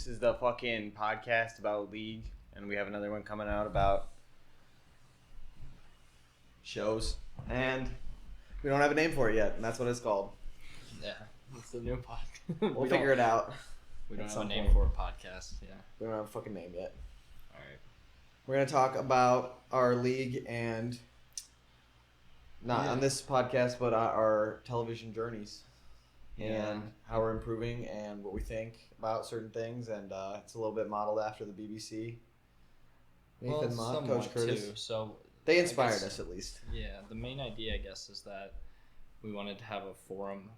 is the fucking podcast about League, and we have another one coming out about shows, and we don't have a name for it yet, and that's what it's called. Yeah, it's the new podcast. We'll figure it out. We don't at have a some name point. for a podcast. Yeah. We don't have a fucking name yet. All right. We're gonna talk about our league and not on this podcast, but our television journeys and how we're improving and what we think about certain things. And it's a little bit modeled after the BBC. Nathan Mott, Coach Curtis. Too, so they inspired us at least. Yeah, the main idea, I guess, is that we wanted to have a forum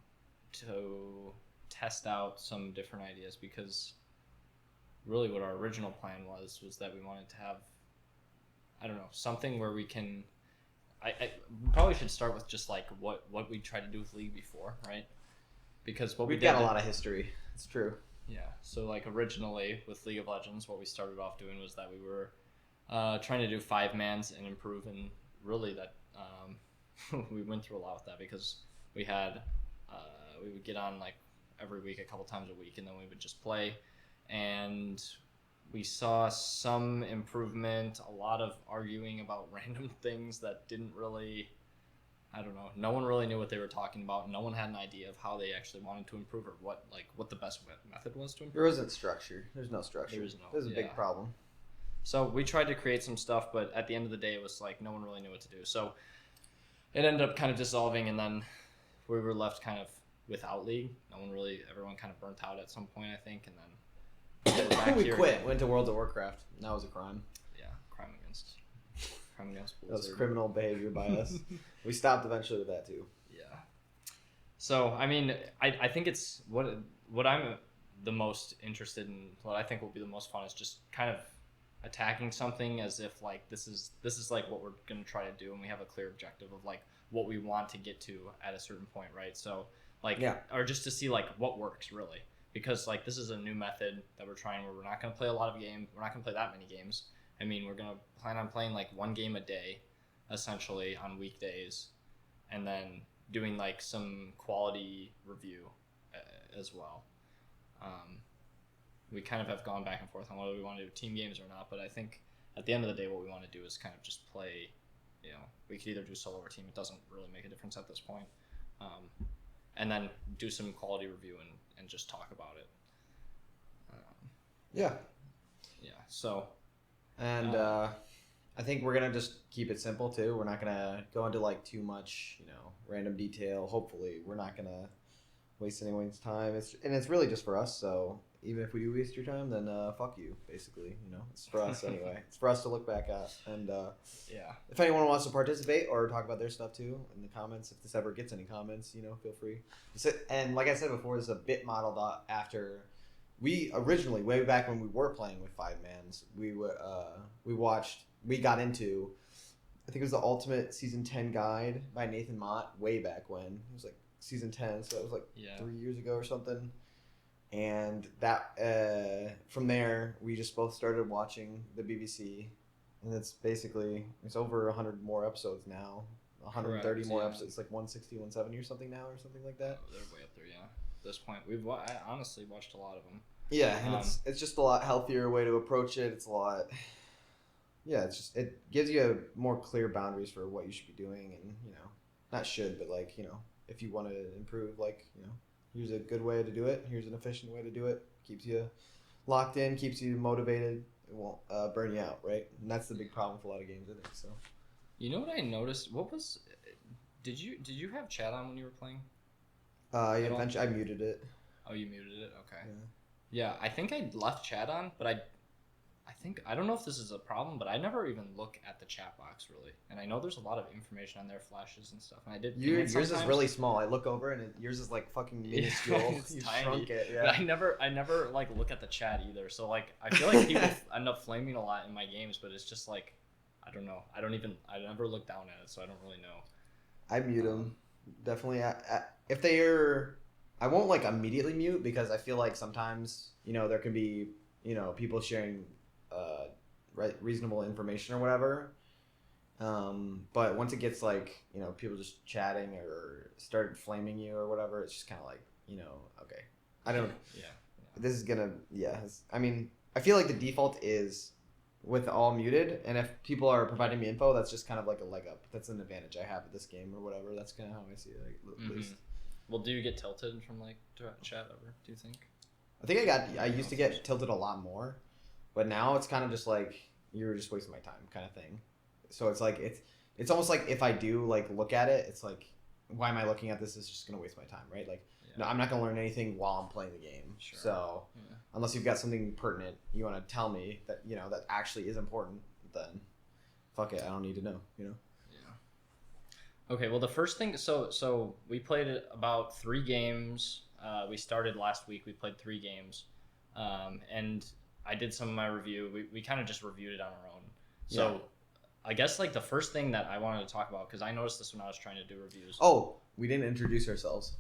to test out some different ideas, because really what our original plan was that we wanted to have, I don't know, something where we can, I probably should start with just like what we tried to do with League before, right? Because what We've got a lot of history. It's true. Yeah, so like originally with League of Legends, what we started off doing was that we were trying to do 5-mans and improve, and really that we went through a lot with that, because we had we would get on like every week, a couple times a week, and then we would just play, and we saw some improvement, a lot of arguing about random things that didn't really, I don't know, no one really knew what they were talking about. No one had an idea of how they actually wanted to improve, or what the best method was to improve. There isn't structure. There's no structure. There's a big problem. So we tried to create some stuff, but at the end of the day, it was like no one really knew what to do. So it ended up kind of dissolving, and then we were left kind of without League. Everyone kind of burnt out at some point, I think, and then we're back we here quit. again. Went to World of Warcraft. That was a crime. Yeah, crime against That was criminal behavior by us. We stopped eventually with that too. Yeah. So I mean, I think it's what I'm the most interested in. What I think will be the most fun is just kind of attacking something as if like this is like what we're gonna try to do, and we have a clear objective of like what we want to get to at a certain point, right? So like, or just to see like what works really, because like this is a new method that we're trying where we're not gonna play a lot of games. We're not gonna play that many games. I mean, we're gonna plan on playing like one game a day, essentially on weekdays, and then doing like some quality review as well. We kind of have gone back and forth on whether we want to do team games or not, but I think at the end of the day, what we want to do is kind of just play. You know, we could either do solo or team. It doesn't really make a difference at this point. And then do some quality review and just talk about it. Yeah. So. And I think we're gonna just keep it simple too. We're not gonna go into like too much, random detail. Hopefully, we're not gonna waste anyone's time. It's really just for us. So even if we do waste your time, then fuck you, basically. It's for us anyway. It's for us to look back at. And if anyone wants to participate or talk about their stuff too in the comments, if this ever gets any comments, feel free. And like I said before, this is a bit modeled after. We originally, way back when we were playing with 5-mans, we got into, I think it was the Ultimate Season 10 Guide by Nathan Mott way back when. It was like Season 10, so that was like 3 years ago or something. And that from there, we just both started watching the BBC. And it's over 100 more episodes now. 130 more episodes. It's like 160, 170 or something now, or something like that. Oh, they're way up there, yeah. At this point, I honestly watched a lot of them. Yeah, and it's just a lot healthier way to approach it. It's a lot. Yeah, it gives you a more clear boundaries for what you should be doing, and not should, but like if you want to improve, like here's a good way to do it. Here's an efficient way to do it. Keeps you locked in, keeps you motivated. It won't burn you out, right? And that's the big problem with a lot of games, I think. So. You know what I noticed? Did you have chat on when you were playing? Eventually I muted it. Oh, you muted it? Okay. Yeah, I think I left chat on, but I don't know if this is a problem, but I never even look at the chat box really. And I know there's a lot of information on there, flashes and stuff. And I did. Yours is really small. I look over and yours is like fucking minuscule. It's you tiny. Shrunk it. Yeah. But I never like look at the chat either. So like I feel like people end up flaming a lot in my games, but it's just like I don't know. I never look down at it, so I don't really know. I mute them. Definitely. If they're, I won't like immediately mute, because I feel like sometimes there can be people sharing reasonable information or whatever. But once it gets like people just chatting or start flaming you or whatever, it's just kind of like okay. I don't. Yeah. this is gonna I mean, I feel like the default is with all muted, and if people are providing me info, that's just kind of like a leg up. That's an advantage I have at this game or whatever. That's kind of how I see it, at least. Well, do you get tilted from like chat ever? Do you think? I think I used to get tilted a lot more, but now it's kind of just like you're just wasting my time kind of thing. So it's like it's almost like if I do like look at it, it's like why am I looking at this? It's just gonna waste my time, right? Like no, I'm not gonna learn anything while I'm playing the game. Sure. So unless you've got something pertinent you want to tell me that that actually is important, then fuck it, I don't need to know. Okay, well the first thing, so we played about 3 games. We started last week. We played 3 games, and I did some of my review. We kind of just reviewed it on our own. So I guess like the first thing that I wanted to talk about, because I noticed this when I was trying to do reviews. Oh, we didn't introduce ourselves.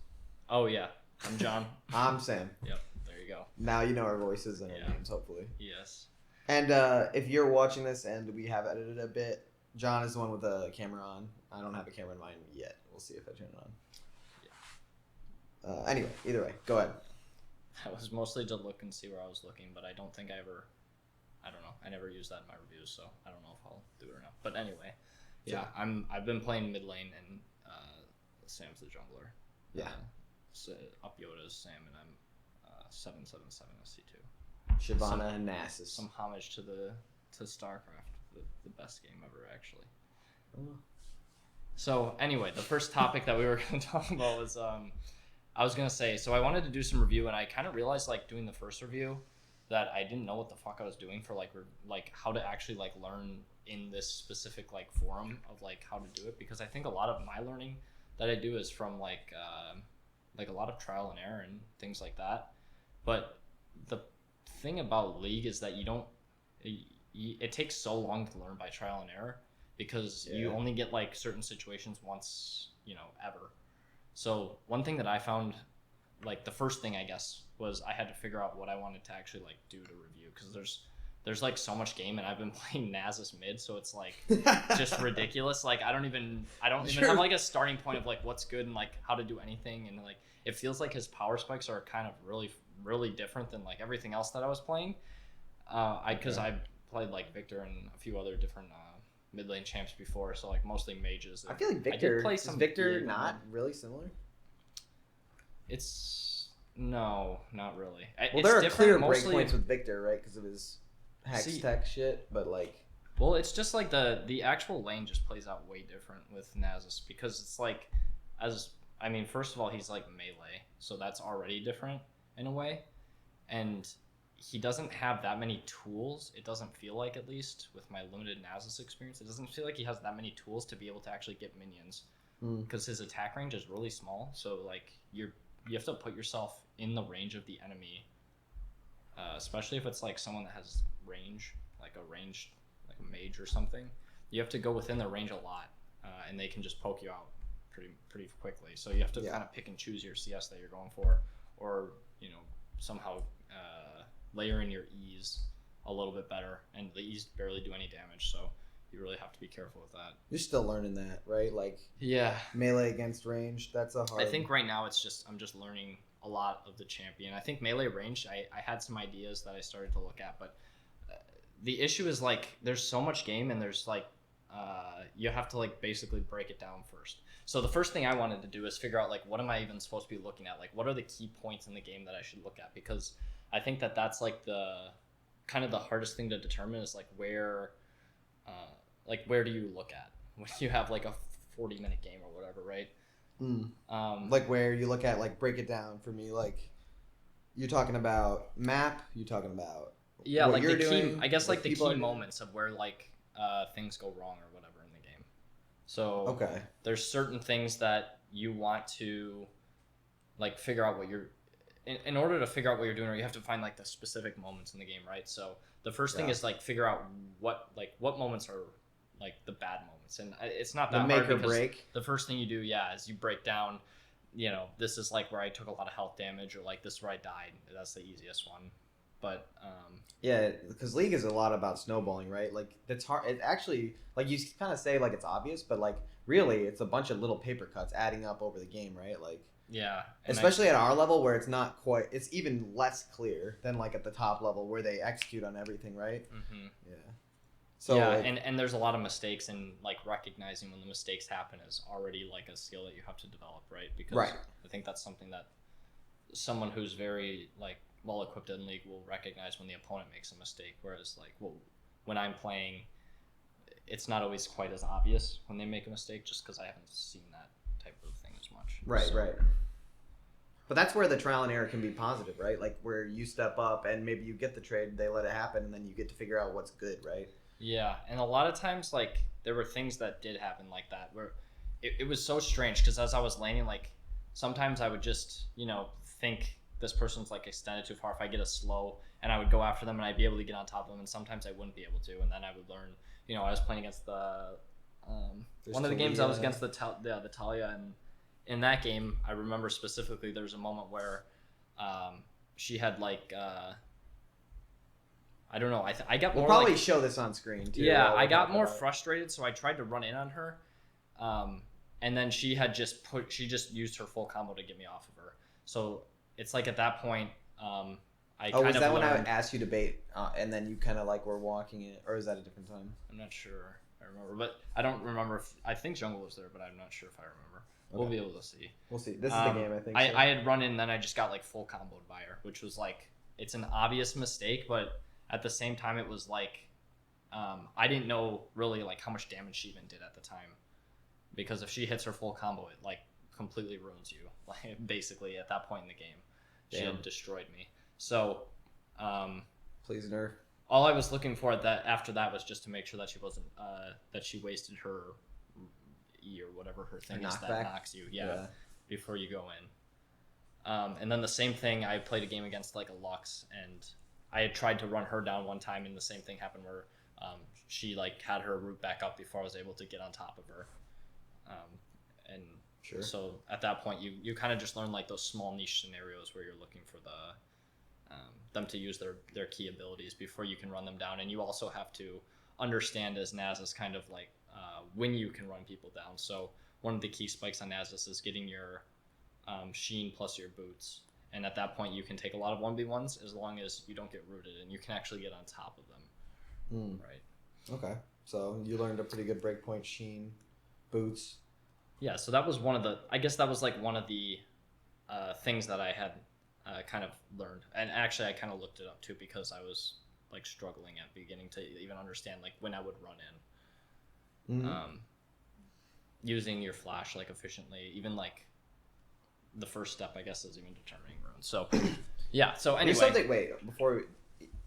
Oh yeah, I'm John. I'm Sam. Yep, there you go. Now you know our voices and our names, hopefully. Yes. And if you're watching this and we have edited a bit, John is the one with the camera on. I don't have a camera in mine yet. We'll see if I turn it on. Yeah. Anyway, either way, go ahead. That was mostly to look and see where I was looking, but I don't think I don't know. I never used that in my reviews, so I don't know if I'll do it or not. But anyway, I've been playing mid lane, and Sam's the jungler. Yeah. So Upyoda is Sam, and I'm 777 SC2. Shyvana and Nasus. Some homage to StarCraft, the best game ever, actually. Oh. So anyway, the first topic that we were going to talk about was I was going to say, so I wanted to do some review, and I kind of realized like doing the first review that I didn't know what the fuck I was doing for like how to actually like learn in this specific like forum of like how to do it, because I think a lot of my learning that I do is from like a lot of trial and error and things like that. But the thing about League is that it takes so long to learn by trial and error, because you only get like certain situations once, ever. So one thing that I found, like the first thing I guess, was I had to figure out what I wanted to actually like do to review, because there's like so much game, and I've been playing Nasus mid, so it's like just ridiculous. Like I don't even have like a starting point of like what's good and like how to do anything, and like it feels like his power spikes are kind of really really different than like everything else that I was playing. Because I played like Victor and a few other different mid lane champs before, so like mostly mages. I feel like Victor is Victor not really similar. No, not really. Well, there are clear breakpoints with Victor, right, because of his hex tech shit, but like... Well, it's just like the actual lane just plays out way different with Nasus, because it's like, first of all, he's like melee, so that's already different in a way, and he doesn't have that many tools. It doesn't feel like, at least with my limited Nasus experience, it doesn't feel like he has that many tools to be able to actually get minions, because his attack range is really small, so like you have to put yourself in the range of the enemy, especially if it's like someone that has range, like a mage or something. You have to go within their range a lot, and they can just poke you out pretty quickly. So you have to kind of pick and choose your CS that you're going for, or somehow layer in your E's a little bit better, and the E's barely do any damage, so you really have to be careful with that. You're still learning that, right? Like melee against range, that's a hard... I think right now I'm just learning a lot of the champion. I think melee range, I had some ideas that I started to look at, but the issue is like there's so much game, and there's like you have to like basically break it down first. So the first thing I wanted to do is figure out like what am I even supposed to be looking at? Like what are the key points in the game that I should look at? Because I think that's like the kind of the hardest thing to determine is like where do you look at when you have like a 40-minute game or whatever, right? Like where you look at, like break it down for me, like you're talking about map, you're talking about what like you're the doing, key, I guess like the key moments of where like things go wrong or whatever in the game. So there's certain things that you want to like figure out what you're in order to figure out what you're doing, or you have to find like the specific moments in the game, right? So the first thing is like figure out what moments are like the bad moments, and it's not that hard because break. The first thing you do is you break down, this is like where I took a lot of health damage, or like this is where I died. That's the easiest one. But because League is a lot about snowballing, right? Like that's hard. It actually, like you kind of say like it's obvious, but like really it's a bunch of little paper cuts adding up over the game, right? Like Yeah. Especially at our level where it's not quite, it's even less clear than like at the top level where they execute on everything, right? Mm-hmm. Yeah. So yeah, like, and there's a lot of mistakes, and like recognizing when the mistakes happen is already like a skill that you have to develop, right? Because right. I think that's something that someone who's very like well equipped in league will recognize when the opponent makes a mistake, whereas like when I'm playing, it's not always quite as obvious when they make a mistake, just because I haven't seen that type of thing as much. Right, so. right. But that's where the trial and error can be positive, right? Like where you step up and maybe you get the trade, they let it happen, and then you get to figure out what's good, right? Yeah, and a lot of times, like, there were things that did happen like that where it was so strange because as I was landing, like, sometimes I would just, think this person's, like, extended too far if I get a slow, and I would go after them and I'd be able to get on top of them, and sometimes I wouldn't be able to, and then I would learn, I was playing against the, one of the games I was against the Talia, and in that game, I remember specifically there was a moment where she had, like, I don't know. I got more. We'll probably like, show this on screen too. Yeah, I got more frustrated, so I tried to run in on her, and then she just used her full combo to get me off of her. So it's like at that point, I kind of. Was that when I learned, asked you to bait, and then you kind of like were walking it, or is that a different time? I'm not sure. I remember, but I don't remember if I think Jungle was there, but I'm not sure if I remember. Okay. We'll be able to see. We'll see. This is the game, I think. I had run in, then I just got like full comboed by her, which was like it's an obvious mistake, but at the same time, it was like I didn't know really like how much damage she even did at the time, because if she hits her full combo, it like completely ruins you. Like basically at that point in the game, she had destroyed me. So, please nerf. All I was looking for after that was just to make sure that she wasn't that she wasted her E or whatever her thing is that knocks you. Yeah, before you go in. And then the same thing, I played a game against like a Lux, and I had tried to run her down one time, and the same thing happened where she like had her root back up before I was able to get on top of her. And sure. So at that point, you kind of just learn like those small niche scenarios where you're looking for them to use their key abilities before you can run them down, and you also have to understand as Nasus kind of like when you can run people down. So one of the key spikes on Nasus is getting your Sheen plus your boots. And at that point, you can take a lot of 1v1s as long as you don't get rooted, and you can actually get on top of them. Right. Okay. So you learned a pretty good breakpoint, Sheen, boots. Yeah, so that was one of the... I guess that was like one of the things that I had kind of learned. And actually, I kind of looked it up too because I was like struggling at beginning to even understand like when I would run in. Mm-hmm. Using your flash like efficiently, even like... the first step, I guess, is even determining runes. So, yeah. So anyway,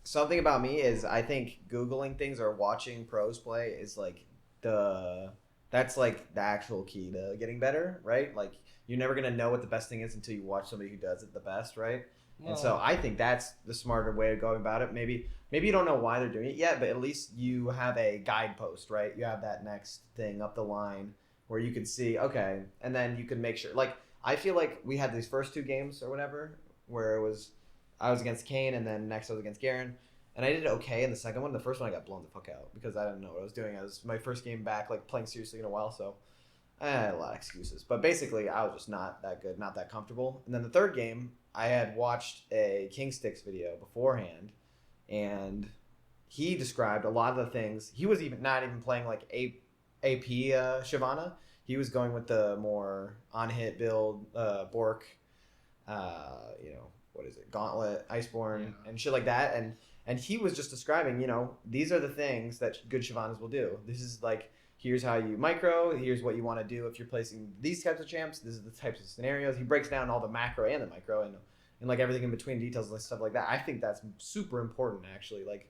something about me is I think Googling things or watching pros play is like that's like the actual key to getting better, right? Like you're never gonna know what the best thing is until you watch somebody who does it the best, right? Well, and so I think that's the smarter way of going about it. Maybe you don't know why they're doing it yet, but at least you have a guidepost, right? You have that next thing up the line where you can see, okay, and then you can make sure, like. I feel like we had these first two games or whatever where I was against Kane and then next I was against Garen, and I did okay in the second one. The first one I got blown the fuck out because I didn't know what I was doing. It was my first game back like playing seriously in a while, so I had a lot of excuses. But basically I was just not that good, not that comfortable. And then the third game I had watched a King Sticks video beforehand, and he described a lot of the things. He was not even playing like AP Shyvana. He was going with the more on-hit build, Bork, what is it, Gauntlet, Iceborne, and shit like that. And he was just describing, these are the things that good Shyvanas will do. This is like, here's how you micro, here's what you want to do if you're placing these types of champs, this is the types of scenarios. He breaks down all the macro and the micro and like everything in between details and stuff like that. I think that's super important, actually. Like,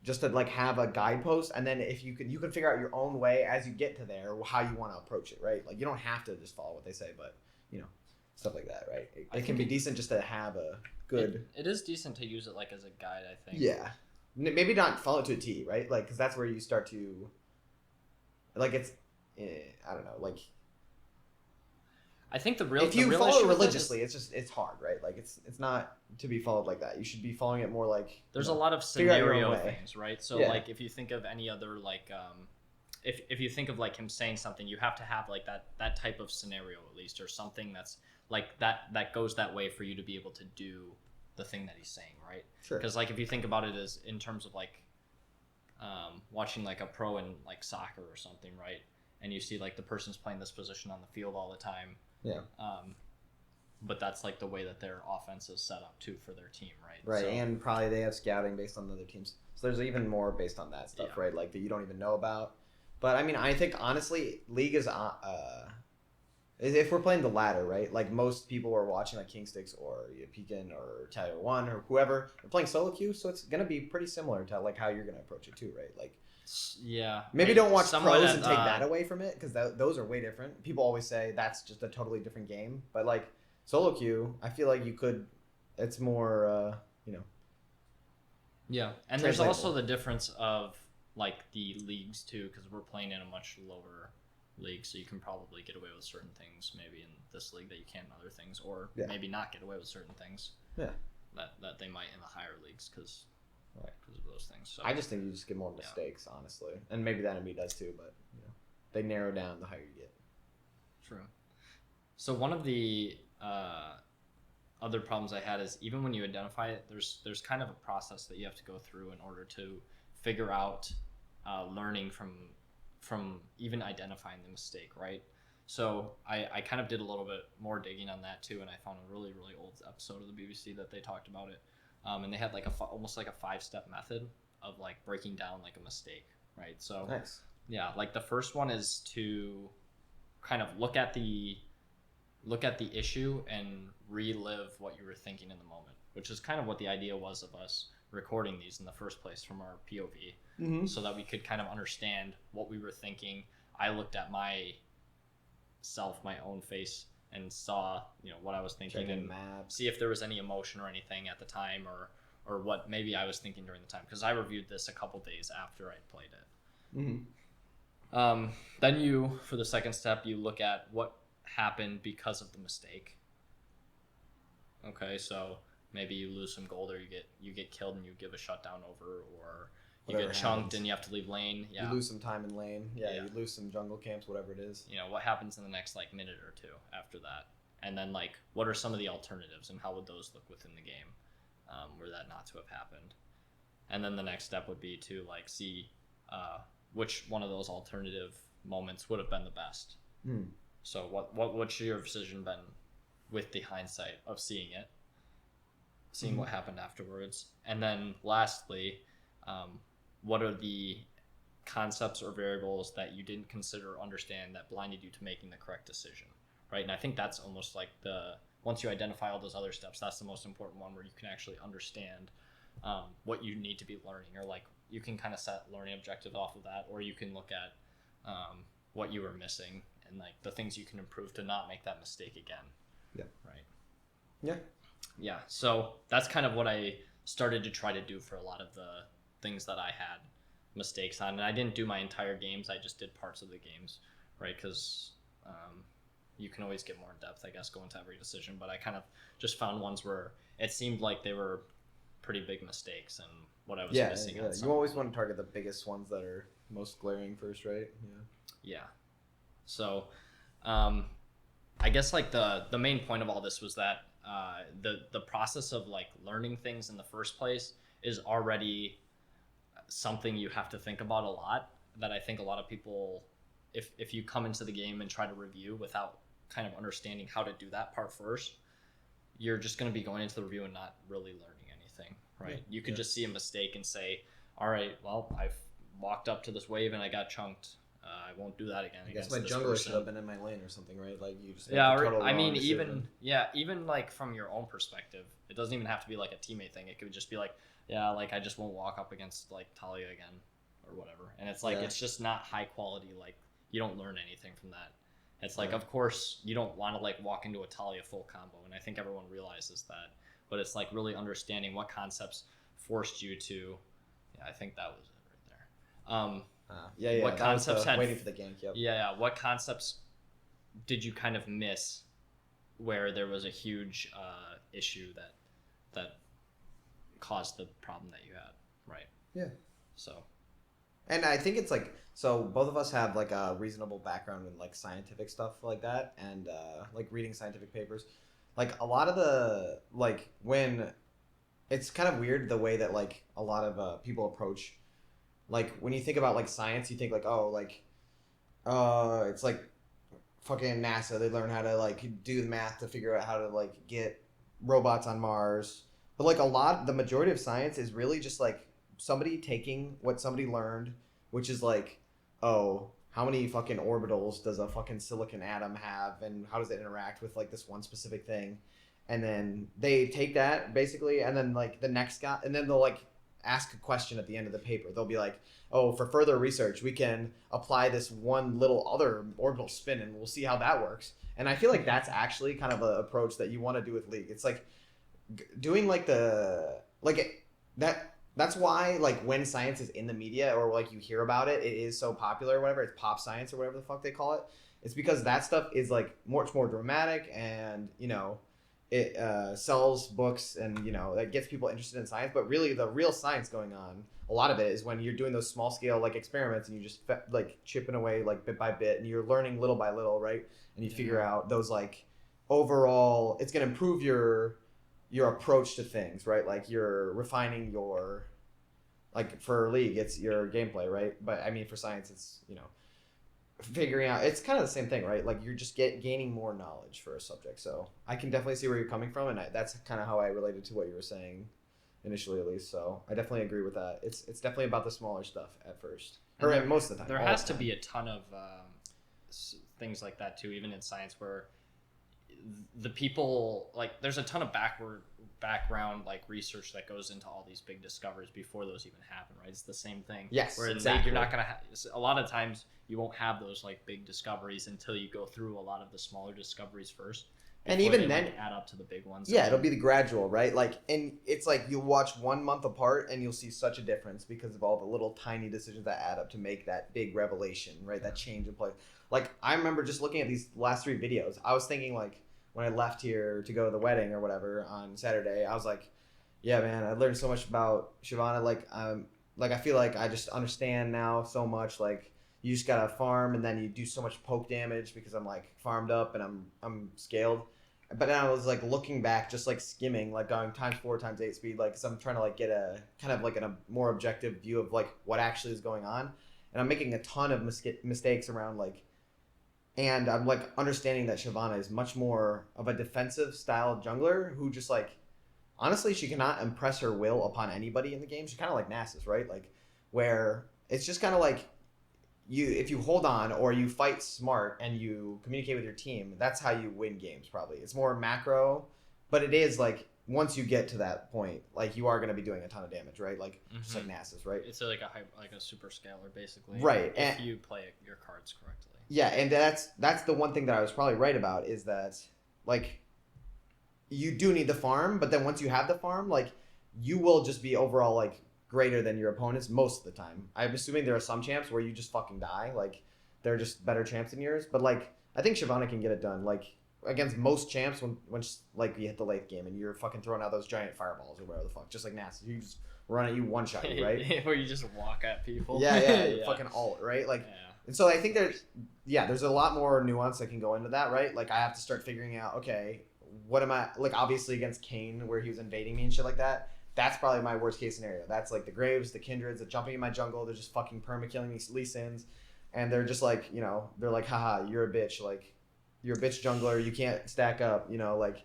just to like have a guidepost, and then if you can figure out your own way as you get to there how you want to approach it, right? Like you don't have to just follow what they say, but stuff like that, right? It can be decent just to have a good. It is decent to use it like as a guide, I think. Yeah, maybe not follow it to a T, right? Like because that's where you start to. Like it's, I don't know, like. I think if you follow it religiously, it's hard, right? Like it's not to be followed like that. You should be following it more like there's a lot of scenario things, right? So like if you think of any other like if you think of like him saying something, you have to have like that type of scenario at least, or something that's like that goes that way for you to be able to do the thing that he's saying, right? Sure. Because like if you think about it as in terms of like watching like a pro in like soccer or something, right? And you see like the person's playing this position on the field all the time. Yeah. But that's like the way that their offense is set up too for their team, right? Right, So, and probably they have scouting based on the other teams. So there's even more based on that stuff, Yeah. right? Like that you don't even know about. But I mean, I think honestly, League is if we're playing the ladder, right? Like most people are watching like Kingsticks or Pekin or Tayo One or whoever are playing solo queue, so it's gonna be pretty similar to like how you're gonna approach it too, right? Like yeah. maybe don't watch somewhat pros at, and take that away from it because those are way different. People always say that's just a totally different game, but like solo queue, I feel like you could. It's more, Yeah, and there's also the difference of like the leagues too, because we're playing in a much lower league, so you can probably get away with certain things maybe in this league that you can't in other things, or maybe not get away with certain things. Yeah. That they might in the higher leagues because right. of those things. So I just think you just get more mistakes, honestly, and maybe the enemy does too. But they narrow down the higher you get. True. So one of the other problems I had is even when you identify it, there's kind of a process that you have to go through in order to figure out learning from even identifying the mistake, right? So I kind of did a little bit more digging on that too, and I found a really old episode of the BBC that they talked about it, and they had like almost like a 5-step method of like breaking down like a mistake, right? So Nice. Yeah, like the first one is to kind of look at the issue and relive what you were thinking in the moment, which is kind of what the idea was of us recording these in the first place from our POV, so that we could kind of understand what we were thinking. I looked at my own face, and saw what I was thinking, Checking and maps. see if there was any emotion or anything at the time, or what maybe I was thinking during the time, because I reviewed this a couple days after I'd played it. Then you, for the second step, you look at what happened because of the mistake. Okay, so maybe you lose some gold, or you get killed and you give a shutdown over, or you Whatever get chunked happens. and you have to leave lane. Yeah. You lose some time in lane. Yeah, Yeah. you lose some jungle camps, whatever it is. What happens in the next like minute or two after that, and then like what are some of the alternatives and how would those look within the game, were that not to have happened. And then the next step would be to like see which one of those alternative moments would have been the best. So what's your decision been with the hindsight of seeing what happened afterwards? And then lastly, what are the concepts or variables that you didn't consider or understand that blinded you to making the correct decision, right? And I think that's almost like once you identify all those other steps, that's the most important one, where you can actually understand what you need to be learning, or like you can kind of set learning objectives off of that, or you can look at what you were missing and like the things you can improve to not make that mistake again. Yeah. Right. Yeah. So that's kind of what I started to try to do for a lot of the things that I had mistakes on, and I didn't do my entire games. I just did parts of the games, right? Because you can always get more in depth, I guess, go into every decision. But I kind of just found ones where it seemed like they were pretty big mistakes, and what I was missing. Yeah. You always want to target the biggest ones that are most glaring first, right? Yeah. So, I guess like the main point of all this was that the process of like learning things in the first place is already something you have to think about a lot. That I think a lot of people, if you come into the game and try to review without kind of understanding how to do that part first, you're just going to be going into the review and not really learning anything, right? You could just see a mistake and say, all right, well, I've walked up to this wave and I got chunked. I won't do that again. I guess my jungler should have been in my lane or something, right? Like you just even like from your own perspective, it doesn't even have to be like a teammate thing. It could just be like, like I just won't walk up against like Talia again or whatever. And it's like it's just not high quality. Like you don't learn anything from that. It's like, of course, you don't want to like walk into a Talia full combo, and I think everyone realizes that. But it's like really understanding what concepts forced you to. Yeah, I think that was it right there. What concepts had waiting for the gank? Yep. Yeah. What concepts did you kind of miss where there was a huge issue that caused the problem that you had, right? Yeah. So. And I think it's like, so both of us have like a reasonable background in like scientific stuff like that, and like reading scientific papers. like a lot of the like when it's kind of weird the way that like a lot of people approach like when you think about like science, you think like oh like it's like fucking NASA. They learn how to like do the math to figure out how to like get robots on Mars. But like the majority of science is really just like somebody taking what somebody learned, which is like, oh, how many fucking orbitals does a fucking silicon atom have, and how does it interact with like this one specific thing, and then they take that basically, and then like the next guy, and then they'll like ask a question at the end of the paper. They'll be like, oh, for further research, we can apply this one little other orbital spin, and we'll see how that works. And I feel like that's actually kind of an approach that you want to do with League. It's like doing like the like that. That's why like when science is in the media or like you hear about it, it is so popular or whatever. It's pop science or whatever the fuck they call it. It's because that stuff is like much more dramatic, and it sells books, and that gets people interested in science. But really, the real science going on, a lot of it is when you're doing those small scale like experiments, and you just like chipping away like bit by bit, and you're learning little by little, right? And you figure out those like overall, it's gonna improve your approach to things, right? Like you're refining your like for League, it's your gameplay, right? But I mean for science, it's figuring out, it's kind of the same thing, right? Like you're just gaining more knowledge for a subject. So I can definitely see where you're coming from, and that's kind of how I related to what you were saying initially, at least. So I definitely agree with that. It's definitely about the smaller stuff at first, or most of the time. There has to be a ton of things like that too, even in science, where the people like there's a ton of background like research that goes into all these big discoveries before those even happen, right? It's the same thing. Yes, where exactly. You're not gonna a lot of times you won't have those like big discoveries until you go through a lot of the smaller discoveries first, and even they, then like, add up to the big ones. Yeah, it'll be the gradual, right? Like, and it's like you'll watch 1 month apart and you'll see such a difference because of all the little tiny decisions that add up to make that big revelation, right? That change in play. Like I remember just looking at these last 3 videos, I was thinking like when I left here to go to the wedding or whatever on Saturday, I was like, yeah, man, I learned so much about Shyvana. Like I feel like I just understand now so much. Like you just gotta farm, and then you do so much poke damage because I'm like farmed up and I'm scaled. But then I was like looking back, just like skimming, like going ×4 ×8 speed, like, cause I'm trying to like get a kind of like a more objective view of like what actually is going on, and I'm making a ton of mistakes around like. And I'm like understanding that Shyvana is much more of a defensive style jungler who just like, honestly, she cannot impress her will upon anybody in the game. She's kind of like Nasus, right? Like where it's just kind of like if you hold on or you fight smart and you communicate with your team, that's how you win games. Probably it's more macro, but it is like once you get to that point, like you are going to be doing a ton of damage, right? Like just like Nasus, right? It's like a super scaler basically, right? If you play your cards correctly. Yeah, and that's the one thing that I was probably right about is that like you do need the farm, but then once you have the farm, like you will just be overall like greater than your opponents most of the time. I'm assuming there are some champs where you just fucking die, like they're just better champs than yours. But like I think Shyvana can get it done, like against most champs when like you hit the late game and you're fucking throwing out those giant fireballs or whatever the fuck, just like Nasus, you just run at you one shot, right? Where you just walk at people. Yeah. Fucking ult, right? Like. Yeah. And so I think there's a lot more nuance that can go into that, right? Like I have to start figuring out, okay, what am I, like obviously against Kayn where he was invading me and shit like that, that's probably my worst case scenario. That's like the Graves, the Kindreds, the jumping in my jungle, they're just fucking perma-killing these Lee Sins, and they're just like, they're like, haha, you're a bitch, like, you're a bitch jungler, you can't stack up, like,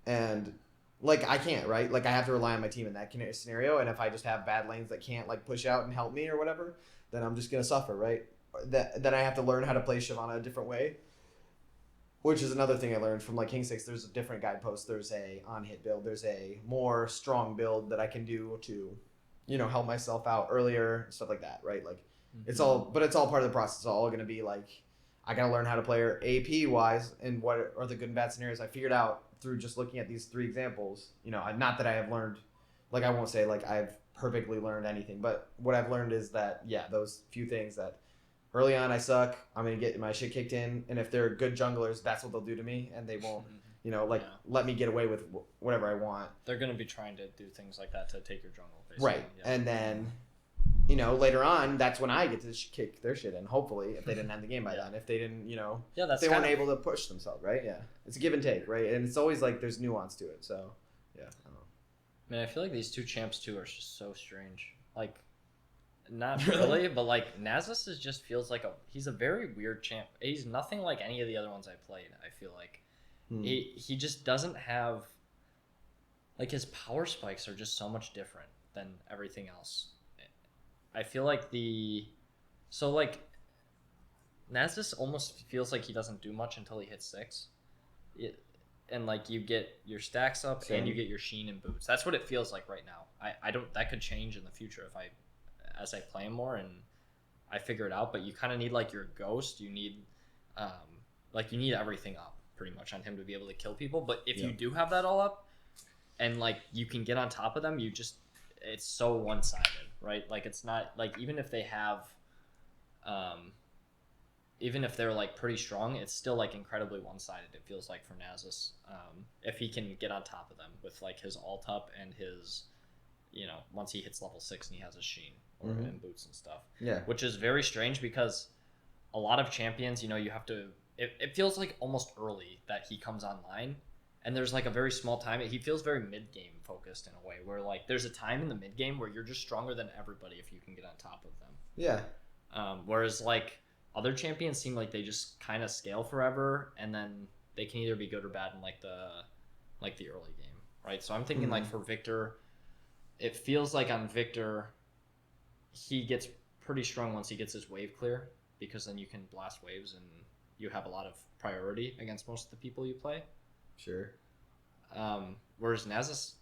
and like I can't, right? Like I have to rely on my team in that scenario, and if I just have bad lanes that can't like push out and help me or whatever, then I'm just gonna suffer, right? That I have to learn how to play Shyvana a different way, which is another thing I learned from like King 6. There's a different guidepost. There's a on-hit build. There's a more strong build that I can do to, help myself out earlier, stuff like that, right? Like it's all part of the process. It's all going to be like, I got to learn how to play her AP wise and what are the good and bad scenarios I figured out through just looking at these 3 examples. Not that I have learned, like I won't say like I've perfectly learned anything, but what I've learned is that, those few things that early on I suck, I'm going to get my shit kicked in, and if they're good junglers, that's what they'll do to me, and they won't, let me get away with whatever I want. They're going to be trying to do things like that to take your jungle, basically. Right, and then you know, later on, that's when I get to kick their shit in. Hopefully, if they didn't have the game by then, if they didn't, you know, that's if they weren't able to push themselves, right? Yeah, it's a give and take, right? And it's always like there's nuance to it. So, yeah, I don't know. Man, I feel like these two champs too are just so strange. Like, not really, but like Nasus is just feels like he's a very weird champ. He's nothing like any of the other ones I played. I feel like he just doesn't have like his power spikes are just so much different than everything else. I feel like Nasus almost feels like he doesn't do much until he hits 6. And like you get your stacks up and you get your sheen and boots. That's what it feels like right now. I don't that could change in the future as I play more and I figure it out, but you kind of need like your ghost, you need everything up pretty much on him to be able to kill people, but if you do have that all up and like you can get on top of them, it's so one-sided, right? Like it's not like even if they have even if they're like pretty strong, it's still like incredibly one-sided. It feels like for Nasus, if he can get on top of them with like his alt up and his, you know, once he hits level 6 and he has his sheen or and boots and stuff. Yeah, which is very strange because a lot of champions, you know, you have to. It feels like almost early that he comes online, and there's like a very small time. He feels very mid-game focused in a way where like there's a time in the mid-game where you're just stronger than everybody if you can get on top of them. Yeah. Whereas like other champions seem like they just kind of scale forever, and then they can either be good or bad in like the early game, right? So I'm thinking like for Victor, it feels like on Victor, he gets pretty strong once he gets his wave clear, because then you can blast waves and you have a lot of priority against most of the people you play. Sure. Whereas Nasus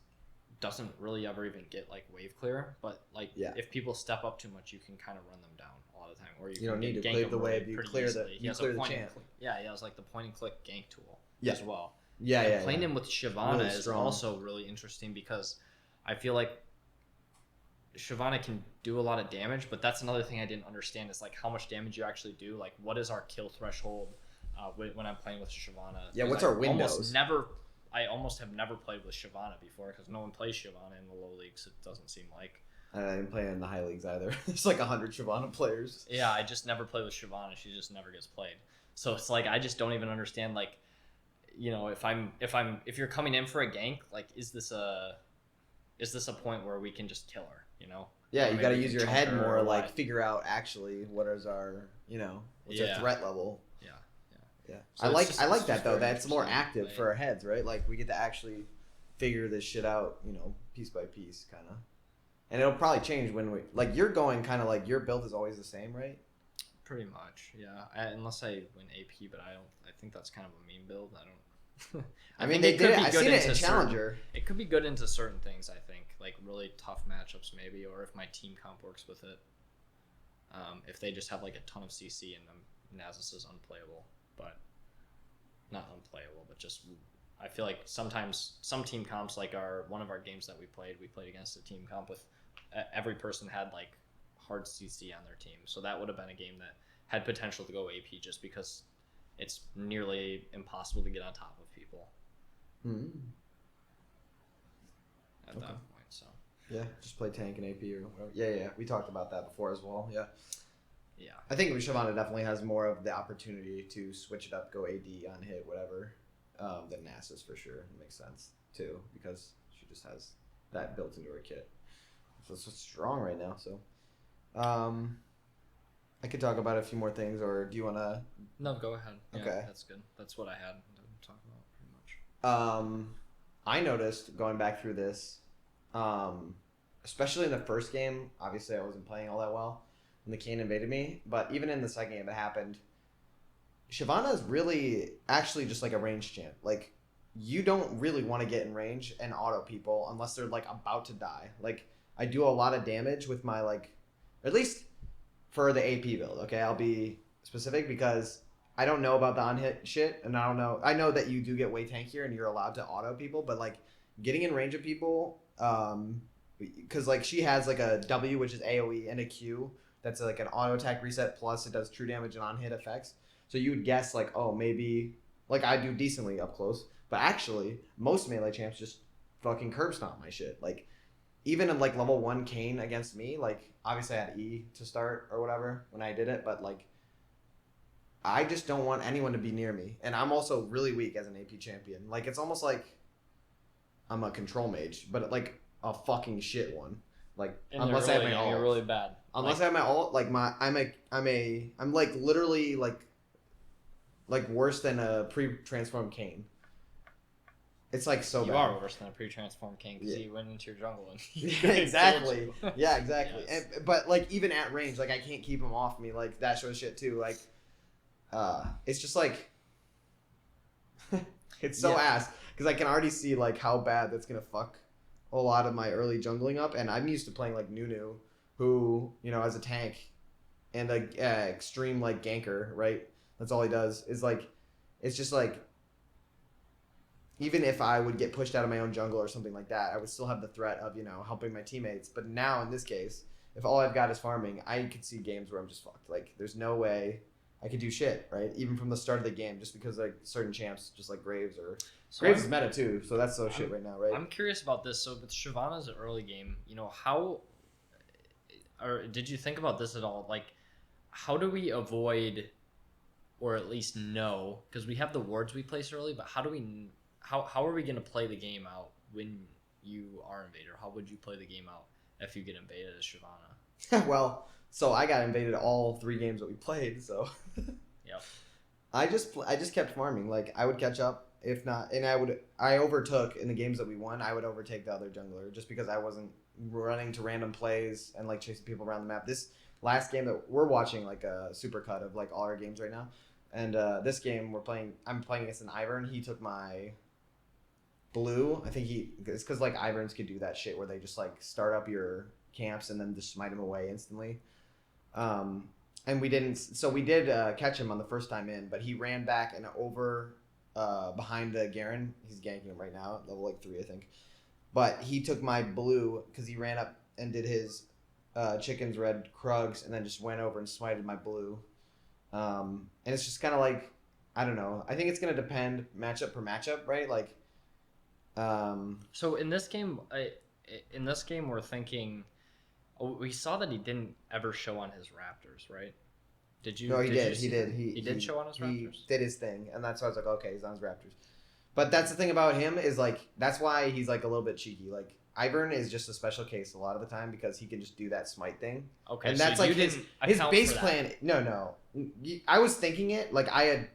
doesn't really ever even get like wave clear, but like if people step up too much, you can kind of run them down a lot of the time. Or you don't need to clear the wave. You clear the champ. Yeah, he has like the point and click gank tool as well. Yeah, playing him with Shyvana really is also really interesting because I feel like Shyvana can do a lot of damage, but that's another thing I didn't understand is like how much damage you actually do. Like, what is our kill threshold when I'm playing with Shyvana? Yeah, what's our windows? I almost have never played with Shyvana before because no one plays Shyvana in the low leagues. It doesn't seem like. I didn't play in the high leagues either. There's like 100 Shyvana players. Yeah, I just never play with Shyvana. She just never gets played. So it's like I just don't even understand. Like, you know, if you're coming in for a gank, like, is this a point where we can just kill her? You know? Yeah, you got to use your head more. Like, figure out actually what is our, you know, what's our threat level. Yeah. So I like that though. That's more active for our heads, right? Like we get to actually figure this shit out, you know, piece by piece, kind of. And it'll probably change when like you're going kind of like your build is always the same, right? Pretty much, yeah. Unless I win AP, but I think that's kind of a meme build. I don't. I mean, they did it. I've seen it in Challenger. It could be good into certain things. I think like really tough matchups maybe, or if my team comp works with it. If they just have like a ton of CC and Nasus is unplayable. But not unplayable, but just I feel like sometimes some team comps, like one of our games that we played against a team comp with every person had like hard CC on their team, so that would have been a game that had potential to go AP just because it's nearly impossible to get on top of people at that point. So yeah, just play tank and AP or whatever. Yeah, we talked about that before as well. Yeah, I think Shyvana definitely has more of the opportunity to switch it up, go AD on hit, whatever, than Nasus for sure. It makes sense too because she just has that built into her kit. So it's strong right now. So, I could talk about a few more things, or do you want to? No, go ahead. Yeah, okay, that's good. That's what I had to talk about pretty much. I noticed going back through this, especially in the first game. Obviously, I wasn't playing all that well. When the Kane invaded me, but even in the second game it happened. Shyvana is really actually just like a range champ. Like you don't really want to get in range and auto people unless they're like about to die. Like I do a lot of damage with my like, at least for the AP build. Okay, I'll be specific because I don't know about the on hit shit, and I don't know. I know that you do get way tankier and you're allowed to auto people, but like getting in range of people, because like she has like a W which is AOE and a Q. That's like an auto attack reset plus it does true damage and on hit effects. So you would guess like, oh, maybe like I do decently up close, but actually most melee champs just fucking curb stomp my shit. Like even in like level 1 Kane against me, like obviously I had E to start or whatever when I did it, but like I just don't want anyone to be near me, and I'm also really weak as an AP champion. Like it's almost like I'm a control mage, but like a fucking shit one. Like In unless the I have early my game, ult, you're really bad. unless I have my ult, like I'm like literally like worse than a pre-transformed Kane. It's like so you bad. are worse than a pre-transformed King because he went into your jungle and he Yeah, exactly. you. Yeah, exactly. Yes. But like even at range, like I can't keep him off me. Like that shows shit too. Like, it's just like it's so ass because I can already see like how bad that's gonna fuck a lot of my early jungling up. And I'm used to playing like Nunu, who as a tank and a extreme like ganker, right? That's all he does is like it's just like even if I would get pushed out of my own jungle or something like that, I would still have the threat of, helping my teammates. But now in this case, if all I've got is farming, I could see games where I'm just fucked. Like, there's no way I could do shit, right? Even from the start of the game, just because, like, certain champs, just like Graves Graves is meta, too, so that's shit right now, right? I'm curious about this. So with Shyvana's early game, or did you think about this at all? Like, how do we avoid, or at least know, because we have the wards we place early, but how are we going to play the game out when you are invaded? How would you play the game out if you get invaded as Shyvana? Well, so I got invaded all 3 games that we played, so Yep. I just kept farming. Like I would catch up, if not, and I overtook in the games that we won. I would overtake the other jungler just because I wasn't running to random plays and like chasing people around the map. This last game that we're watching like a super cut of like all our games right now, and this game I'm playing against an Ivern. He took my blue. I think it's because like Iverns could do that shit where they just like start up your camps and then just smite him away instantly. And we didn't. So we did catch him on the first time in, but he ran back and over behind the Garen. He's ganking him right now, level like 3, I think. But he took my blue because he ran up and did his chicken's red Krugs and then just went over and smited my blue. And it's just kind of like I don't know. I think it's gonna depend matchup per matchup, right? Like. So in this game, we're thinking. Oh, we saw that he didn't ever show on his Raptors, right? Did you? No, he did. He did show on his Raptors. He did his thing, and that's why I was like, okay, he's on his Raptors. But that's the thing about him is like that's why he's like a little bit cheeky. Like Ivern is just a special case a lot of the time because he can just do that smite thing. Okay, and that's so like his base plan. No, I was thinking it like I have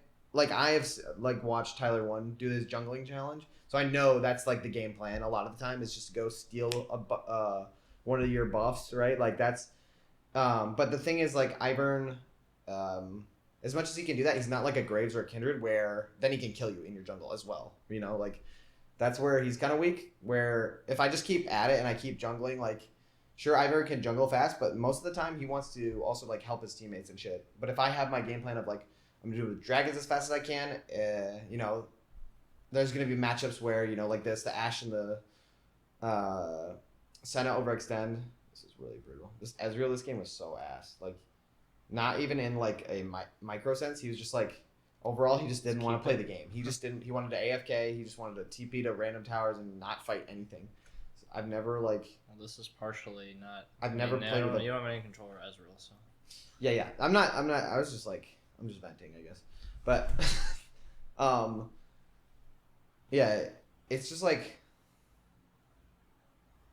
like watched Tyler One do his jungling challenge, so I know that's like the game plan. A lot of the time is just to go steal one of your buffs, right? Like that's. But the thing is, like Ivern, as much as he can do that, he's not like a Graves or a Kindred where then he can kill you in your jungle as well. Like that's where he's kind of weak. Where if I just keep at it and I keep jungling, like sure Ivern can jungle fast, but most of the time he wants to also like help his teammates and shit. But if I have my game plan of like I'm gonna do the dragons as fast as I can, there's gonna be matchups where like this, the Ashe and the Senna overextend. This is really brutal. This Ezreal, this game was so ass. Like, not even in like a micro sense. He was just like, overall, he just didn't want to play the game. He just didn't. He wanted to AFK. He just wanted to TP to random towers and not fight anything. So I've never like. Well, this is partially not. I've never played with. You don't have any control over Ezreal, so. Yeah. I'm not. I was just like, I'm just venting, I guess. But, yeah, it's just like.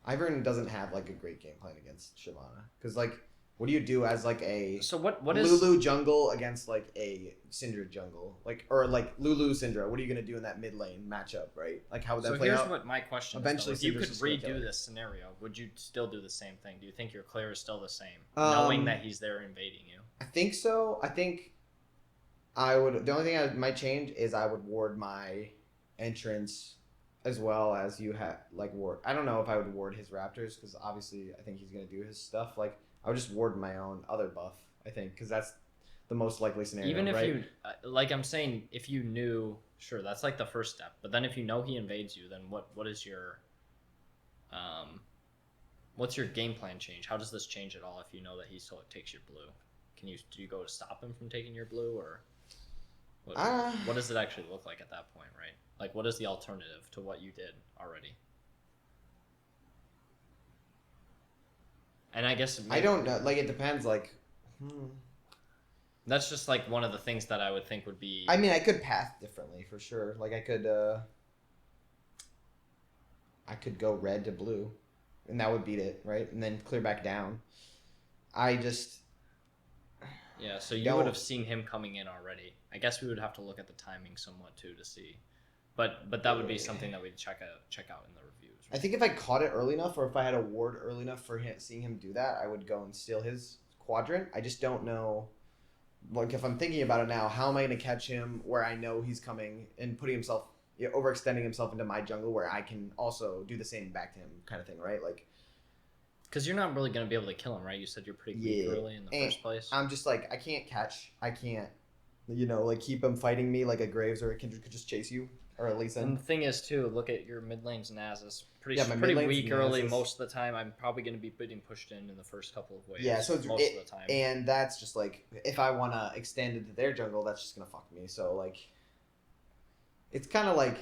Ivern doesn't have like a great game plan against Shyvana because like what do you do as like a what Lulu jungle against like a Syndra jungle or like Lulu Syndra? What are you gonna do in that mid lane matchup, right? Like how would that play out? So here's what my question Eventually, is. If you could redo this scenario, would you still do the same thing? Do you think your clear is still the same, knowing that he's there invading you? I think so. I think I would. The only thing I might change is I would ward my entrance. As well as you have like ward. I don't know if I would ward his Raptors because obviously I think he's gonna do his stuff. Like I would just ward my own other buff. I think because that's the most likely scenario. Even if right? you like, I'm saying if you knew, sure, that's like the first step. But then if you know he invades you, then what is your what's your game plan change? How does this change at all if you know that he still takes your blue? Do you go to stop him from taking your blue or? What does it actually look like at that point, right? Like, what is the alternative to what you did already? And I guess I don't know. Like, it depends. Like, that's just like one of the things that I would think would be. I mean, I could path differently for sure. Like, I could go red to blue, and that would beat it, right? And then clear back down. I just. Yeah, so you would have seen him coming in already. I guess we would have to look at the timing somewhat too to see, but that would be something that we'd check out in the reviews. I think if I caught it early enough, or if I had a ward early enough for seeing him do that, I would go and steal his quadrant. I just don't know. Like, if I'm thinking about it now, how am I going to catch him where I know he's coming and putting himself, overextending himself into my jungle where I can also do the same back to him, kind of thing, right? Like. Because you're not really going to be able to kill him, right? You said you're pretty weak early in the first place. I'm just like, I can't catch. I can't, like keep him fighting me like a Graves or a Kindred could just chase you. Or at least. And the thing is, too, look at your mid lane's Nasus. Pretty weak early most of the time. I'm probably going to be getting pushed in the first couple of waves. Yeah, so most of the time. And that's just like, if I want to extend into their jungle, that's just going to fuck me. So, like, it's kind of like,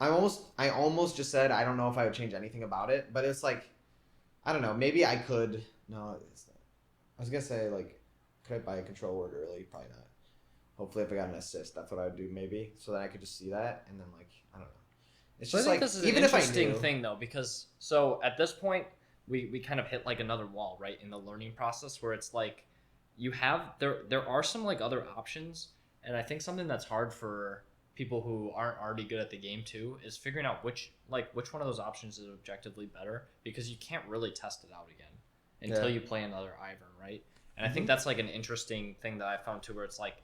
I almost just said I don't know if I would change anything about it, but it's like, I don't know. Maybe I could. No, it's not. I was gonna say, like, could I buy a control word early? Probably not. Hopefully, if I got an assist, that's what I would do. Maybe so that I could just see that, and then, like, I don't know. It's just I think like, this is even an if I interesting knew, thing though, because so at this point we kind of hit like another wall, right, in the learning process where it's like you have there are some like other options, and I think something that's hard for people who aren't already good at the game too is figuring out which one of those options is objectively better, because you can't really test it out again until you play another Ivern, right? And I think that's like an interesting thing that I found too, where it's like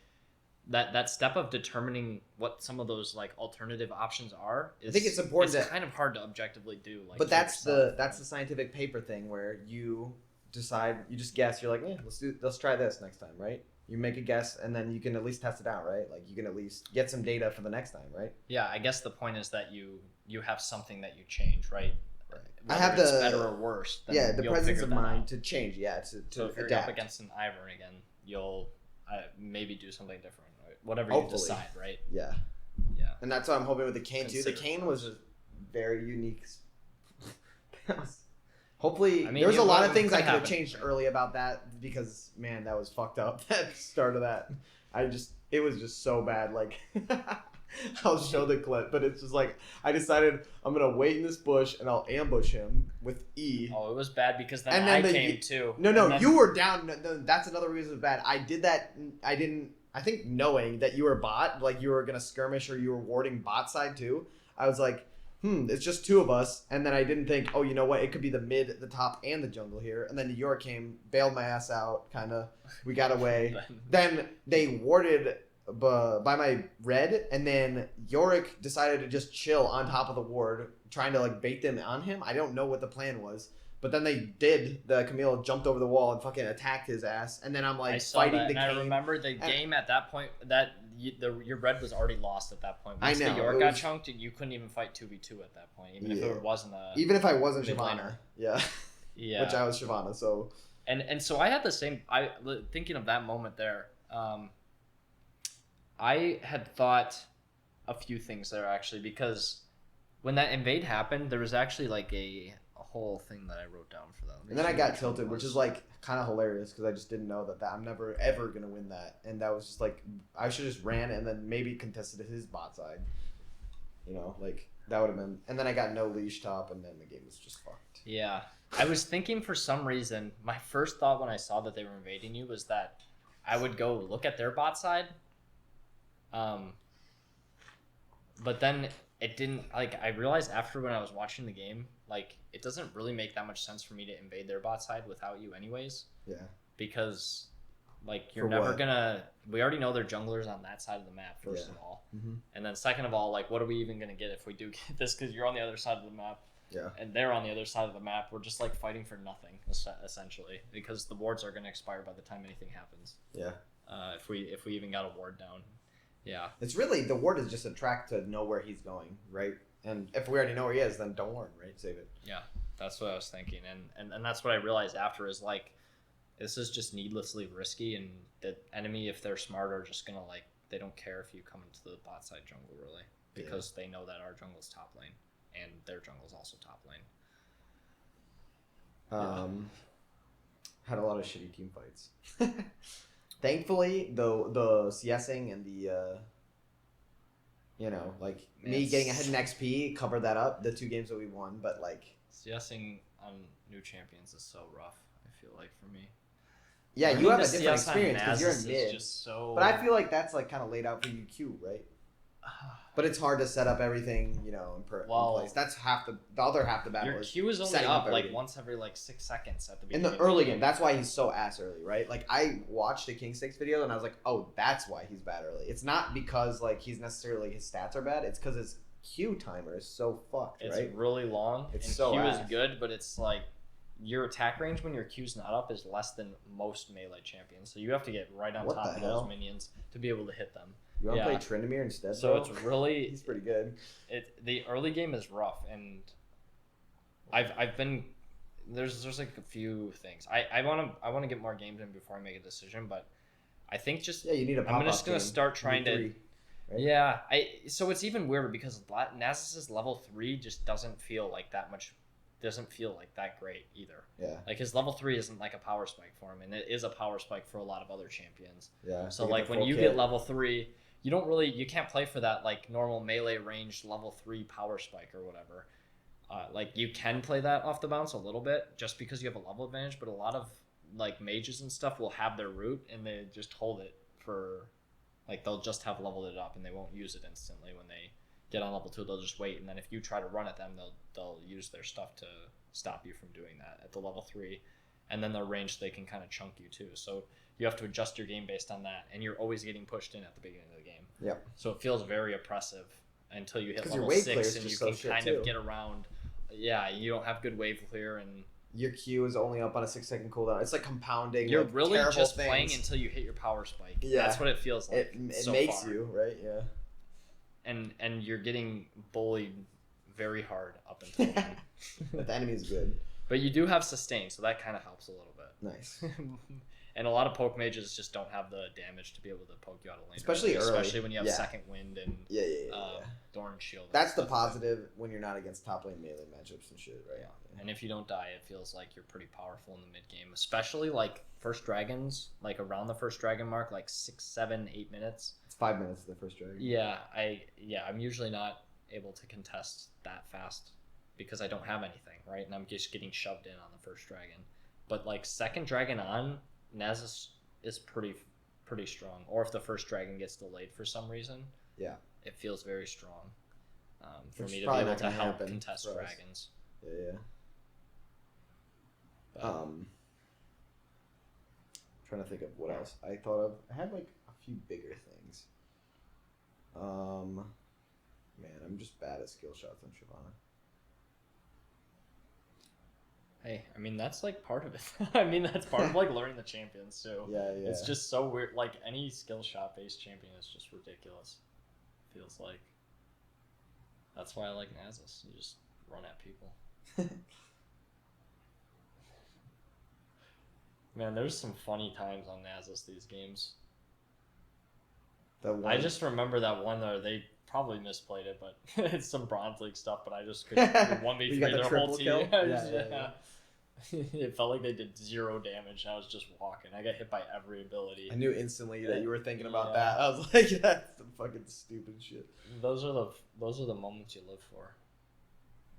that step of determining what some of those like alternative options are is, I think it's important. It's kind of hard to objectively do. Like, but that's the scientific paper thing where you decide, you just guess. You're like, let's try this next time, right? You make a guess, and then you can at least test it out, right? Like, you can at least get some data for the next time, right? Yeah, I guess the point is that you have something that you change, right? Right. Whether I have it's better or worse. Then the presence of mind to change. Yeah, to if you're adapt. up against an Ivern again, you'll maybe do something different, right? Whatever you decide, right? Yeah. Yeah. And that's what I'm hoping with the Kayn too. The Kayn was a very unique. Hopefully, there was a lot of things I could have changed early about that, because, man, that was fucked up. That start of that, it was just so bad. Like, I'll show the clip, but it's just like, I decided I'm gonna wait in this bush and I'll ambush him with E. Oh, it was bad because then I came too. No, you were down. No, that's another reason it was bad. I did that. I think knowing that you were bot, like you were gonna skirmish or you were warding bot side too. I was like, it's just two of us. And then I didn't think, oh, you know what? It could be the mid, the top, and the jungle here. And then New York came, bailed my ass out, kind of. We got away. Then they warded by my red, and then Yorick decided to just chill on top of the ward, trying to, like, bait them on him. I don't know what the plan was. But then they did. The Camille jumped over the wall and fucking attacked his ass. And then I'm like fighting the Kayn. I remember the game at that point that your red was already lost at that point. Once I know. The York got chunked, you couldn't even fight 2v2 at that point, even if it wasn't a. Even if I wasn't Shyvana, yeah. Which I was Shyvana, so. And so I had the same. Thinking of that moment there, I had thought a few things there actually, because when that invade happened, there was actually like a whole thing that I wrote down for them. And then I got tilted, which is like kind of hilarious, because I just didn't know that I'm never ever gonna win that, and that was just like, I should just ran and then maybe contested his bot side, like that would have been. And then I got no leash top, and then the game was just fucked. Yeah, I was thinking for some reason, my first thought when I saw that they were invading you was that I would go look at their bot side, but then it didn't, like, I realized after when I was watching the game, like, it doesn't really make that much sense for me to invade their bot side without you anyways. Yeah. Because, like, you're never gonna, we already know they're junglers on that side of the map, first of all. Mm-hmm. And then second of all, like, what are we even gonna get if we do get this? Because you're on the other side of the map. Yeah. And they're on the other side of the map. We're just, like, fighting for nothing, essentially. Because the wards are gonna expire by the time anything happens. Yeah. If we even got a ward down. Yeah. It's really, the ward is just a track to know where he's going, right? And if we already know where he is, then don't warn, right? Save it. Yeah, that's what I was thinking. And that's what I realized after is, like, this is just needlessly risky, and the enemy, if they're smart, are just going to, like, they don't care if you come into the bot side jungle, really, because they know that our jungle's top lane, and their jungle's also top lane. had a lot of shitty team fights. Thankfully, the CSing and the like me getting ahead in XP covered that up. The 2 games that we won, but like CSing on new champions is so rough. I feel like for me. Yeah, Learning you have to a different CS on experience because you're in Nasus mid. is just so... But I feel like that's like kind of laid out for you, Q, right? But it's hard to set up everything, in place. That's half the other half the battle. Your is Q is only setting up like everything. once every like 6 seconds at the In beginning. the early game. That's why he's so ass early, right? Like I watched a King 6 video and I was like, oh, that's why he's bad early. It's not because like he's necessarily his stats are bad. It's because his Q timer is so fucked, right? It's really long. It's and so Q ass. is good, but it's like your attack range when your Q's not up is less than most melee champions. So you have to get right on What top the of hell? those minions to be able to hit them. You want to play Tryndamere instead? So bro? it's really he's pretty good. The early game is rough, and I've been there's like a few things. I want to get more games in before I make a decision, but I think just you need a pop-up I'm just gonna game. start trying to. 3, right? Yeah, so it's even weirder because Nasus's level 3 just doesn't feel like that much. Doesn't feel like that great either. Yeah. Like his level 3 isn't like a power spike for him, and it is a power spike for a lot of other champions. Yeah. So like when you get level 3, you can't play for that like normal melee ranged level 3 power spike or whatever. Like you can play that off the bounce a little bit just because you have a level advantage, but a lot of like mages and stuff will have their root and they just hold it for like they'll just have leveled it up and they won't use it instantly when they get on level 2. They'll just wait, and then if you try to run at them, they'll use their stuff to stop you from doing that at the level 3, and then their range they can kind of chunk you too. So you have to adjust your game based on that, and you're always getting pushed in at the beginning of the game. Yep. So it feels very oppressive until you hit level your wave 6 and you so can kind of get around. Yeah, you don't have good wave clear, and your Q is only up on a 6-second cooldown. It's like compounding. you're like, really just things. playing until you hit your power spike. Yeah. That's what it feels like. It so makes far. you, right? Yeah. And you're getting bullied very hard up until then. But the enemy's good. But you do have sustain, so that kind of helps a little bit. Nice. And a lot of poke mages just don't have the damage to be able to poke you out of lane. Especially early. Especially when you have second wind and Yeah. Thorn Shield. That's the positive when you're not against top lane melee matchups and shit, right? Yeah. And if you don't die, it feels like you're pretty powerful in the mid game. Especially like first dragons, like around the first dragon mark, like 6, 7, 8 minutes. It's 5 minutes to the first dragon. Yeah, I'm usually not able to contest that fast because I don't have anything, right? And I'm just getting shoved in on the first dragon. But like second dragon on, Nasus is pretty strong. Or if the first dragon gets delayed for some reason, it feels very strong for me to be able to help contest dragons. Yeah. But, trying to think of what else I thought of. I had like a few bigger things. Man, I'm just bad at skill shots on Shyvana. Hey, I mean that's like part of it. I mean that's part of like learning the champions too. Yeah. It's just so weird. Like any skill shot based champion is just ridiculous. Feels like. That's why I like Nasus. You just run at people. Man, there's some funny times on Nasus these games. I just remember that one where they probably misplayed it, but it's some Bronze League stuff, but I just couldn't 1v3 their whole team. Yeah. It felt like they did 0 damage. I was just walking. I got hit by every ability. I knew instantly that you were thinking about that. I was like, that's some fucking stupid shit. Those are the moments you live for.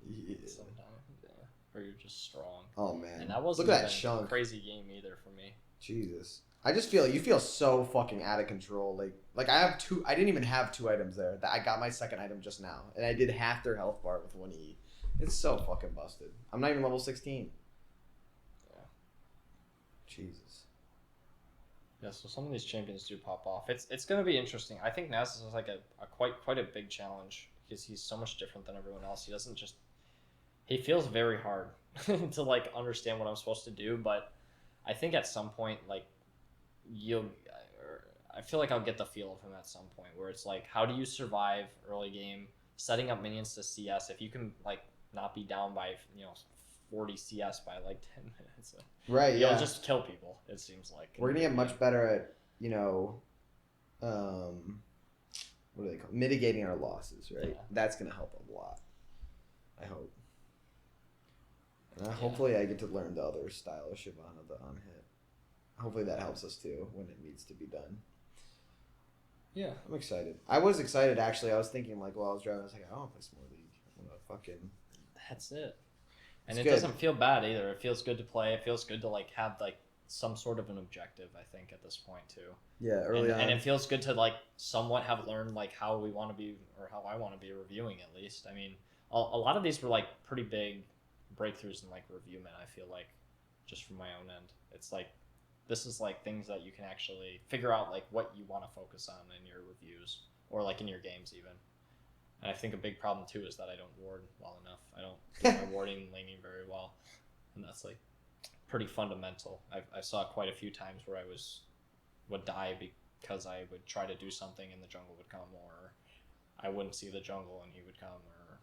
Yeah. Sometimes, where you're just strong. Oh man, and that wasn't look at that chunk. A crazy game either for me. Jesus, I just feel you feel so fucking out of control. Like I have 2. I didn't even have 2 items there. That I got my second item just now, and I did half their health bar with 1 E. It's so fucking busted. I'm not even level 16. Yeah. Jesus. Yeah, so some of these champions do pop off. It's going to be interesting. I think Nasus is like a quite a big challenge because he's so much different than everyone else. He doesn't just... He feels very hard to like understand what I'm supposed to do, but I think at some point, like, I feel like I'll get the feel of him at some point where it's like, how do you survive early game, setting up minions to CS if you can like not be down by 40 CS by like 10 minutes. Right, You'll just kill people, it seems like. We're gonna get much better at, what do they call it? Mitigating our losses, right? Yeah. That's gonna help a lot. I hope. Hopefully I get to learn the other style of Shyvana, the unhit. Hopefully that helps us too when it needs to be done. Yeah. I'm excited. I was excited actually. I was thinking like while I was driving, I was like, I want to play some more League. I'm gonna fucking. That's it. And It's it good. doesn't feel bad either. It feels good to play. It feels good to like have like some sort of an objective. I think at this point too. Yeah, early on. And it feels good to like somewhat have learned like how we want to be or how I want to be reviewing at least. I mean, a lot of these were like pretty big breakthroughs in like reviewment. I feel like just from my own end, it's like this is like things that you can actually figure out like what you want to focus on in your reviews or like in your games even. And I think a big problem too is that I don't ward well enough. I don't do my warding and laning very well, and that's like pretty fundamental. I saw quite a few times where would die because I would try to do something and the jungle would come, or I wouldn't see the jungle and he would come, or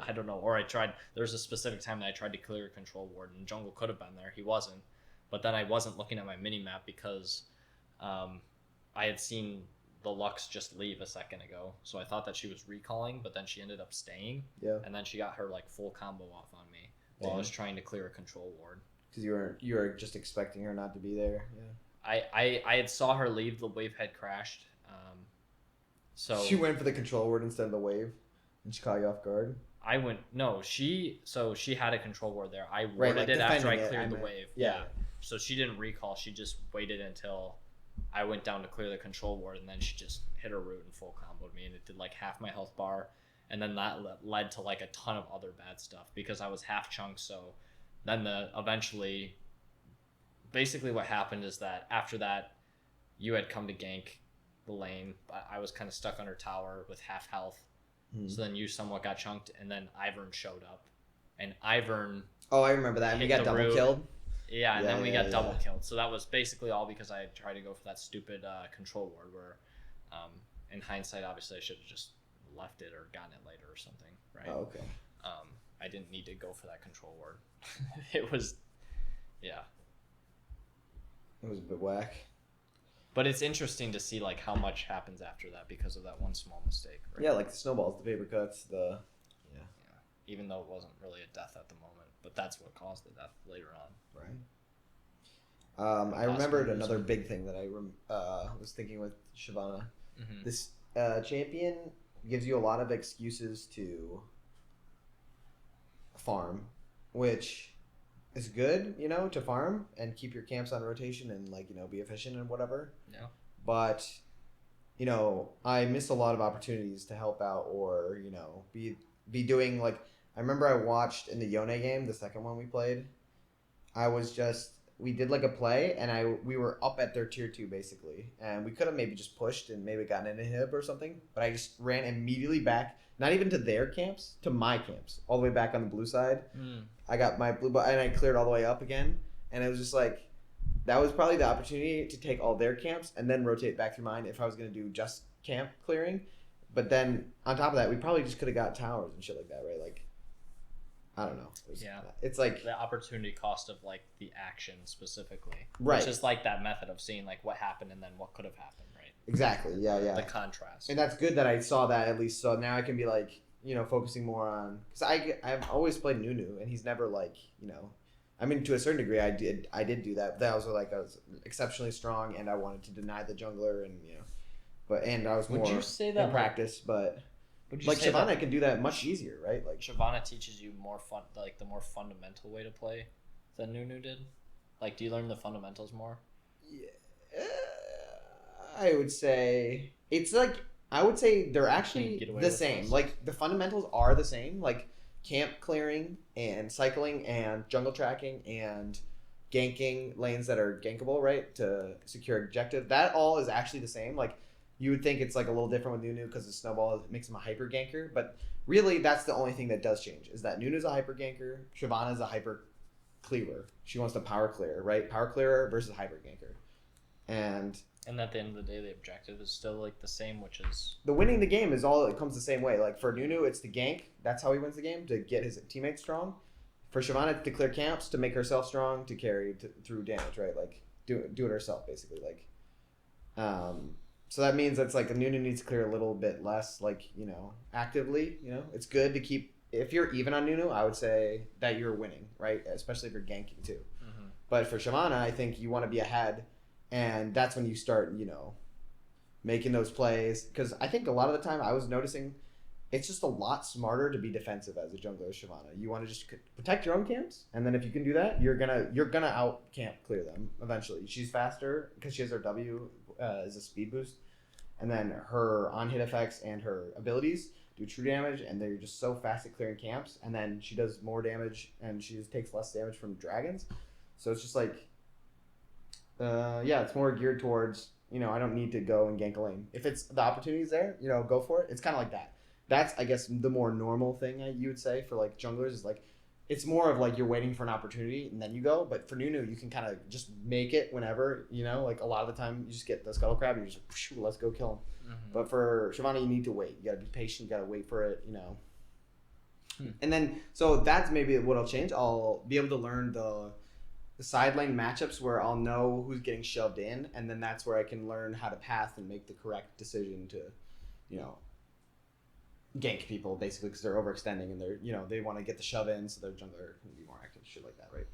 I don't know. Or there's a specific time that I tried to clear a control ward and jungle could have been there. He wasn't. But then I wasn't looking at my mini map because I had seen the Lux just leave a second ago. So I thought that she was recalling, but then she ended up staying. Yeah. And then she got her like full combo off on me while I was trying to clear a control ward. Because you were just expecting her not to be there. Yeah. I had saw her leave. The wave had crashed. So she went for the control ward instead of the wave, and she caught you off guard. I went no. She had a control ward there. I warded like it after I defending cleared the wave. Yeah. So she didn't recall. She just waited until I went down to clear the control ward, and then she just hit her root and full comboed me, and it did like half my health bar, and then that led to like a ton of other bad stuff because I was half chunked. So then eventually, basically what happened is that after that, you had come to gank the lane, but I was kind of stuck under tower with half health. So then you somewhat got chunked, and then Ivern showed up, and Ivern. Oh, I remember that. And we got double killed. Yeah, and then we got double killed. So that was basically all because I tried to go for that stupid control ward where, in hindsight, obviously I should have just left it or gotten it later or something, right? Oh, okay. I didn't need to go for that control ward. It was, yeah. It was a bit whack. But it's interesting to see like how much happens after that because of that one small mistake. Right? Yeah, like the snowballs, the paper cuts, yeah. Even though it wasn't really a death at the moment, but that's what caused the death later on. Right. I remembered another big thing that I was thinking with Shyvana. Mm-hmm. This champion gives you a lot of excuses to farm, which is good, to farm and keep your camps on rotation and be efficient and whatever. Yeah. But I missed a lot of opportunities to help out or be doing I remember I watched in the Yone game, the second one we played. We did a play and we were up at their tier 2 basically, and we could have maybe just pushed and maybe gotten an inhib or something, but I just ran immediately back, not even to their camps, to my camps, all the way back on the blue side. I got my blue and I cleared all the way up again, and it was just that was probably the opportunity to take all their camps and then rotate back through mine if I was going to do just camp clearing. But then on top of that, we probably just could have got towers and shit like that, right? I don't know. It's the opportunity cost of the action specifically, right? Which is that method of seeing what happened and then what could have happened, right? Exactly. Yeah. The contrast. And that's good that I saw that at least. So now I can be focusing more on, because I've always played Nunu and he's never I mean, to a certain degree I did do that. That was I was exceptionally strong and I wanted to deny the jungler and and I was more in practice, but. Shyvana can do that much easier, right? Shyvana teaches you the more fundamental way to play than Nunu did. Do you learn the fundamentals more? Yeah, I would say it's I would say they're actually the same. The fundamentals are the same. Camp clearing and cycling and jungle tracking and ganking lanes that are gankable, right? To secure objective. That all is actually the same. You would think it's a little different with Nunu because the snowball makes him a hyper ganker, but really that's the only thing that does change is that Nunu's a hyper ganker, Shyvana's a hyper clearer. She wants to power clear, right? Power clearer versus hyper ganker. And at the end of the day, the objective is still the same, which is the winning the game is all it comes the same way. For Nunu, it's to gank. That's how he wins the game, to get his teammates strong. For Shyvana, it's to clear camps, to make herself strong, to carry through damage, right? Do it herself basically. So that means that's Nunu needs to clear a little bit less, actively. It's good to keep if you're even on Nunu, I would say that you're winning, right? Especially if you're ganking too. Mm-hmm. But for Shyvana, I think you want to be ahead, and that's when you start, making those plays. Because I think a lot of the time I was noticing it's just a lot smarter to be defensive as a jungler as Shyvana. You want to just protect your own camps, and then if you can do that, you're gonna out camp clear them eventually. She's faster because she has her W as a speed boost, and then her on hit effects and her abilities do true damage, and they're just so fast at clearing camps. And then she does more damage, and she just takes less damage from dragons. So it's just like, it's more geared towards, I don't need to go and gank a lane. If it's the opportunity's there, go for it. It's kind of like that. That's, I guess, the more normal thing you would say for like junglers is like, it's more of like you're waiting for an opportunity and then you go. But for Nunu, you can kind of just make it whenever, like a lot of the time you just get the scuttle crab and you just, let's go kill him. Mm-hmm. But for Shyvana, you need to wait. You got to be patient. You got to wait for it, And then, so that's maybe what I'll change. I'll be able to learn the side lane matchups where I'll know who's getting shoved in, and then that's where I can learn how to path and make the correct decision to, gank people basically because they're overextending and they're they want to get the shove in so their jungler can be more active, shit like that, right?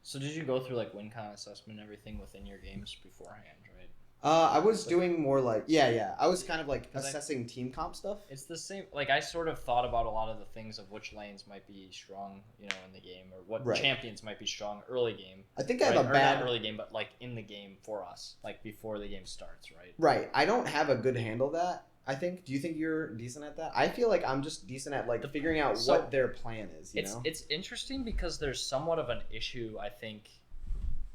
So did you go through like win con assessment and everything within your games beforehand, right? I was doing more like I was kind of like assessing team comp stuff. It's the same. Like I sort of thought about a lot of the things of which lanes might be strong, in the game, or what champions might be strong early game. I think I have a bad not early game, but like in the game for us, like before the game starts, right? Right. I don't have a good handle of that. I think. Do you think you're decent at that? I feel like I'm just decent at like figuring out what their plan is. It's interesting because there's somewhat of an issue, I think,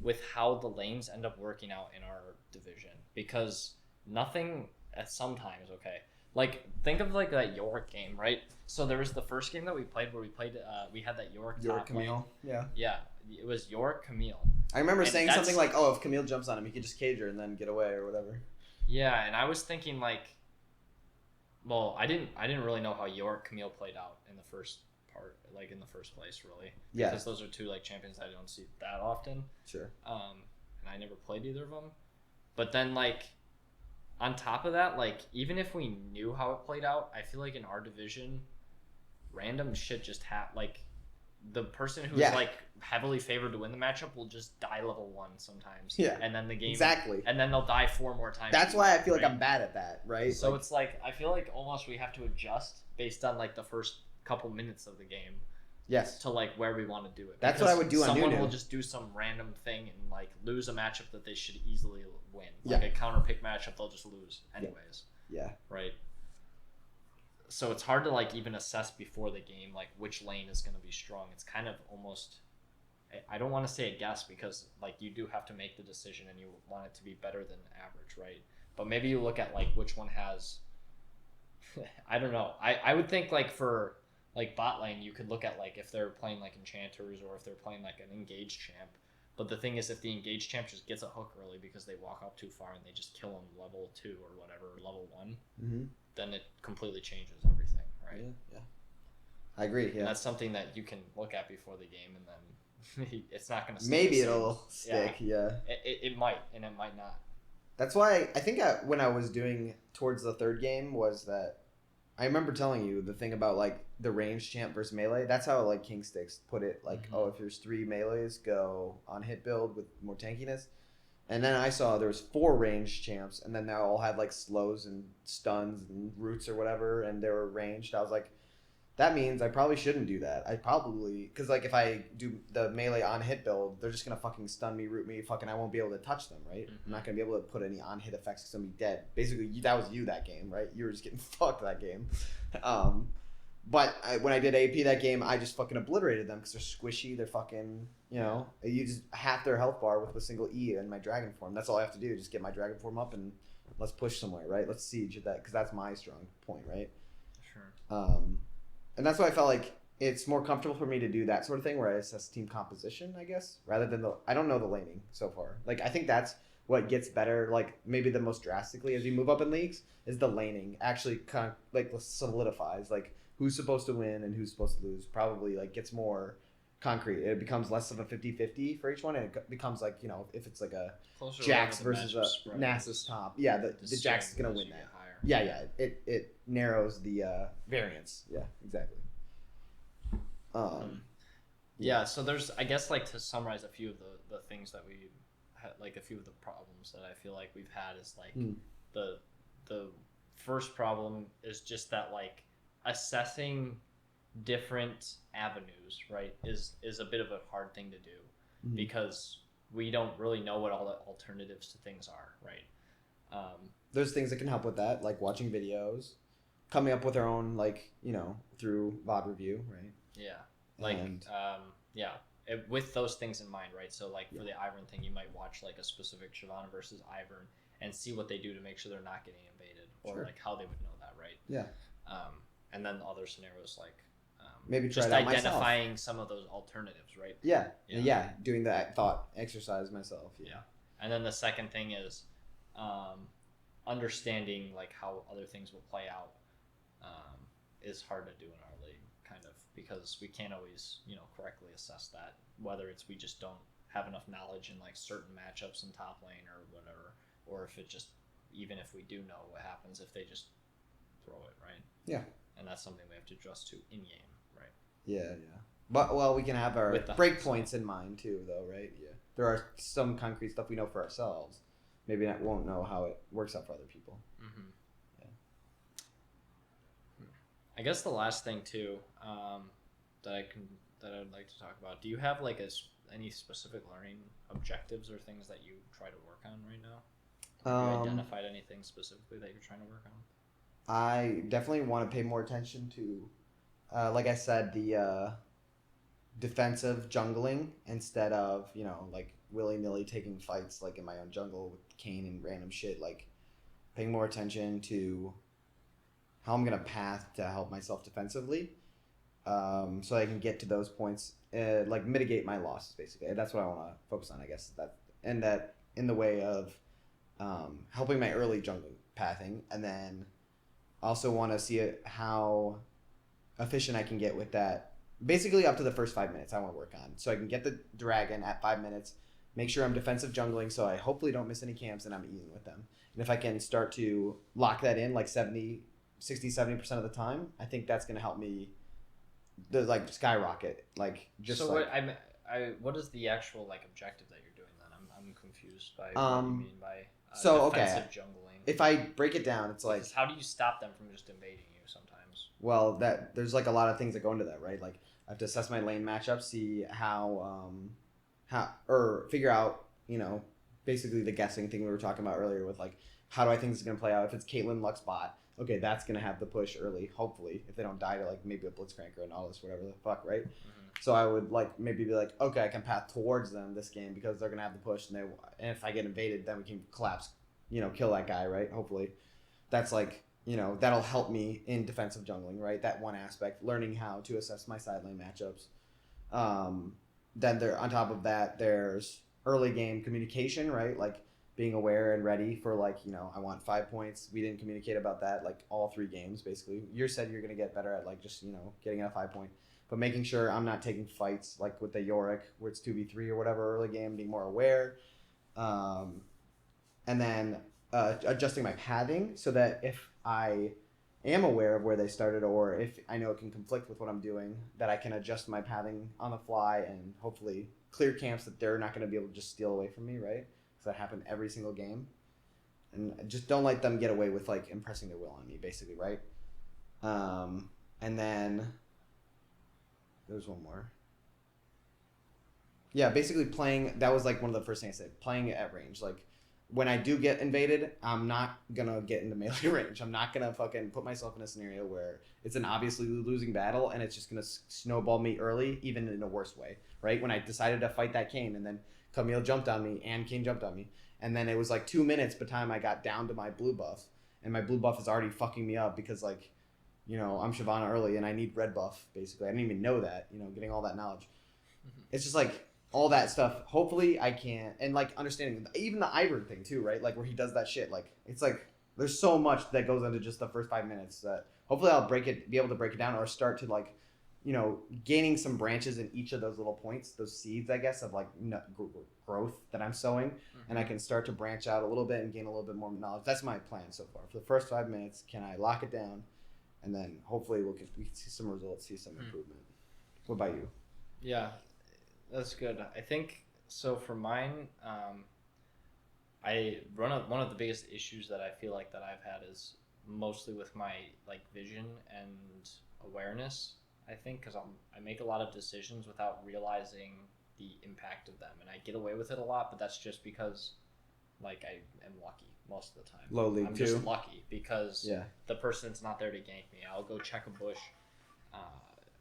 with how the lanes end up working out in our division, because nothing sometimes like think of like that York game, right? So there was the first game that we played where we had that York Camille lane. Yeah it was York Camille. I remember saying something like, if Camille jumps on him he could just cage her and then get away or whatever. Yeah, and I was thinking like, well, I didn't really know how York Camille played out in the first part, like in the first place, really. Yeah. Because those are two like champions I don't see that often. Sure. And I never played either of them. But then like, on top of that, like even if we knew how it played out, I feel like in our division, random shit just like the person who's like heavily favored to win the matchup will just die level 1 sometimes. Yeah. And then the game exactly. And then they'll die 4 more times. That's why I feel like I'm bad at that, right? So it's like I feel like almost we have to adjust based on like the first couple minutes of the game. Yes. To like where we want to do it. That's what I would do on Someone Nunu. will just do some random thing and like lose a matchup that they should easily win. Like a counter pick matchup they'll just lose anyways. Yeah. Right. So it's hard to like even assess before the game like which lane is going to be strong. It's kind of almost, I don't want to say a guess because like you do have to make the decision and you want it to be better than average, right? But maybe you look at like which one has I don't know. I would think like for like bot lane you could look at like if they're playing like enchanters or if they're playing like an engaged champ. But the thing is, if the engaged champ just gets a hook early because they walk up too far and they just kill him level 2 or whatever, level 1, then it completely changes everything, right? Yeah. I agree. Yeah. And that's something that you can look at before the game, and then it's not going to. Maybe it'll stick. Yeah. It might, and it might not. That's why I think when I was doing towards the third game was that I remember telling you the thing about like the range champ versus melee. That's how like King Sticks put it. Like, if there's 3 melees, go on hit build with more tankiness. And then I saw there was 4 range champs, and then they all had like slows and stuns and roots or whatever, and they were ranged. I was like, that means I probably shouldn't do that. Because like if I do the melee on hit build, they're just gonna fucking stun me, root me, I won't be able to touch them, right? I'm not gonna be able to put any on hit effects because I'm gonna be dead. Basically, that was you that game, right? You were just getting fucked that game. But when I did AP that game, I just fucking obliterated them because they're squishy. They're fucking, you use half their health bar with a single E in my dragon form. That's all I have to do. Just get my dragon form up and let's push somewhere, right? Let's siege at that because that's my strong point, right? Sure. And that's why I felt like it's more comfortable for me to do that sort of thing where I assess team composition, I guess, rather than I don't know the laning so far. Like, I think that's what gets better, like, maybe the most drastically as you move up in leagues, is the laning actually kind of, like, solidifies, like, who's supposed to win and who's supposed to lose. Probably, like, gets more concrete. It becomes less of a 50-50 for each one, and it becomes, like, if it's, like, a closer Jax versus a Nasus top. Yeah, the Jax is going to win that. Yeah, it narrows the variance. Yeah, exactly. Yeah, so there's, I guess, like, to summarize a few of the things that we had, like, a few of the problems that I feel like we've had is, like, the first problem is just that, like, assessing different avenues, right, is a bit of a hard thing to do because we don't really know what all the alternatives to things are, right? There's things that can help with that, like watching videos, coming up with our own, like, you know, through VOD review, right? Yeah. Like, with those things in mind, right? So, like, for the Ivern thing, you might watch, like, a specific Shyvana versus Ivern and see what they do to make sure they're not getting invaded, or, like, how they would know that, right? Yeah. And then other scenarios, like, maybe try just it out identifying myself. some of those alternatives, right? Yeah, doing that thought exercise myself. Yeah. And then the second thing is understanding, like, how other things will play out is hard to do in our league, kind of, because we can't always, you know, correctly assess that, whether it's we just don't have enough knowledge in, like, certain matchups in top lane or whatever, or if it just, even if we do know what happens if they just throw it, right? Yeah. And that's something we have to adjust to in game, right? Yeah. But, well, we can have our breakpoints in mind too, though, right? Yeah. There are some concrete stuff we know for ourselves. Maybe I won't know how it works out for other people. I guess the last thing too that I'd like to talk about. Do you have, like, any specific learning objectives or things that you try to work on right now? Have you identified anything specifically that you're trying to work on? I definitely want to pay more attention to, like I said, the defensive jungling instead of, you know, like, willy-nilly taking fights, like, in my own jungle with Kayn and random shit. Like, paying more attention to how I'm going to path to help myself defensively, so I can get to those points, like, mitigate my losses, basically. That's what I want to focus on, I guess. That in the way of helping my early jungling pathing, and then also want to see how efficient I can get with that. Basically, up to the first 5 minutes, I want to work on, so I can get the dragon at 5 minutes, make sure I'm defensive jungling, so I hopefully don't miss any camps and I'm eating with them. And if I can start to lock that in, like, 60-70% of the time, I think that's going to help me, like, skyrocket. Like, just so like, what is the actual, like, objective that you're doing then? I'm confused by what you mean by defensive jungling. If I break it down, it's like, because how do you stop them from just invading you sometimes? Well, there's, like, a lot of things that go into that, right? Like, I have to assess my lane matchup, see how or figure out, you know, basically the guessing thing we were talking about earlier with, like, how do I think this is going to play out? If it's Caitlyn Lux bot, okay, that's going to have the push early, hopefully, if they don't die to, like, maybe a Blitzcrank or an Nautilus, whatever the fuck, right? So I would, like, maybe be like, okay, I can path towards them this game because they're going to have the push, and if I get invaded, then we can collapse, you know, kill that guy, right? Hopefully. That's, like, you know, that'll help me in defensive jungling, right? That one aspect, learning how to assess my side lane matchups. Then on top of that, there's early game communication, right? Like, being aware and ready for, like, you know, I want 5 points. We didn't communicate about that, like, all 3 games, basically. You said you're going to get better at, like, just, you know, getting a 5 point. But making sure I'm not taking fights, like, with the Yorick, where it's 2v3 or whatever early game, being more aware. And then adjusting my pathing so that if I am aware of where they started, or if I know it can conflict with what I'm doing, that I can adjust my pathing on the fly and hopefully clear camps that they're not going to be able to just steal away from me, right? Because that happened every single game. And just don't let them get away with, like, impressing their will on me, basically, right? And then there's one more. Yeah, basically playing, that was, like, one of the first things I said, playing at range. Like, when I do get invaded, I'm not going to get into melee range. I'm not going to fucking put myself in a scenario where it's an obviously losing battle and it's just going to snowball me early, even in a worse way, right? When I decided to fight that Kayn, and then Camille jumped on me and Kayn jumped on me, and then it was, like, 2 minutes by the time I got down to my blue buff, and my blue buff is already fucking me up because, like, you know, I'm Shyvana early and I need red buff, basically. I didn't even know that, you know, getting all that knowledge. It's just, like, all that stuff. Hopefully I can, and, like, understanding even the Ivern thing too, right? Like, where he does that shit. Like, it's like there's so much that goes into just the first 5 minutes that hopefully I'll be able to break it down, or start to, like, you know, gaining some branches in each of those little points, those seeds, I guess, of, like, growth that I'm sowing, and I can start to branch out a little bit and gain a little bit more knowledge. That's my plan so far. For the first 5 minutes, can I lock it down, and then hopefully we can see some results, see some improvement. What about you? Yeah, that's good. I think so. For mine, one of the biggest issues that I feel like that I've had is mostly with my like vision and awareness. I think because I make a lot of decisions without realizing the impact of them, and I get away with it a lot. But that's just because like I am lucky most of the time. Low league I'm too. just lucky because Yeah. the person's not there to gank me. I'll go check a bush.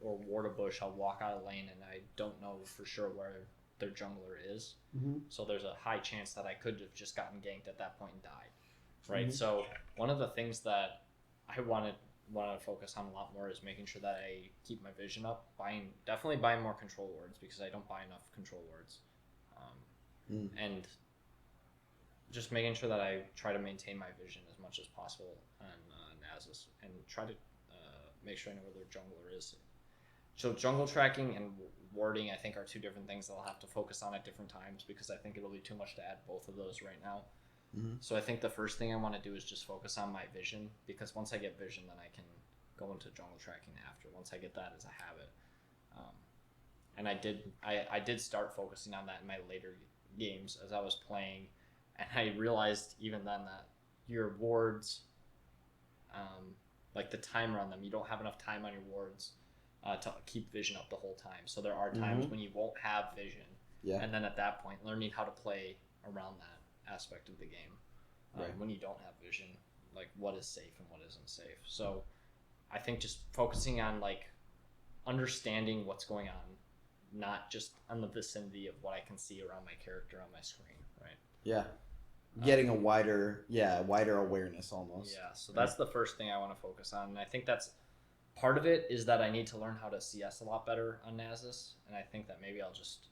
Or ward a bush, I'll walk out of lane and I don't know for sure where their jungler is. Mm-hmm. So there's a high chance that I could have just gotten ganked at that point and died. Right. Mm-hmm. So one of the things that I want to focus on a lot more is making sure that I keep my vision up. Definitely buying more control wards because I don't buy enough control wards. And just making sure that I try to maintain my vision as much as possible on Nasus and try to make sure I know where their jungler is. So jungle tracking and warding, I think, are two different things that I'll have to focus on at different times because I think it'll be too much to add both of those right now. Mm-hmm. So I think the first thing I want to do is just focus on my vision because once I get vision, then I can go into jungle tracking after. Once I get that as a habit, and I did start focusing on that in my later games as I was playing, and I realized even then that your wards, like the timer on them, you don't have enough time on your wards. To keep vision up the whole time. So there are times when you won't have vision. Yeah. And then at that point, learning how to play around that aspect of the game. Right. When you don't have vision, like what is safe and what isn't safe. So I think just focusing on like understanding what's going on, not just on the vicinity of what I can see around my character on my screen, right? Yeah. Getting a wider awareness almost. Yeah, so that's the first thing I want to focus on. And I think that's part of it is that I need to learn how to CS a lot better on Nasus, and I think that maybe I'll just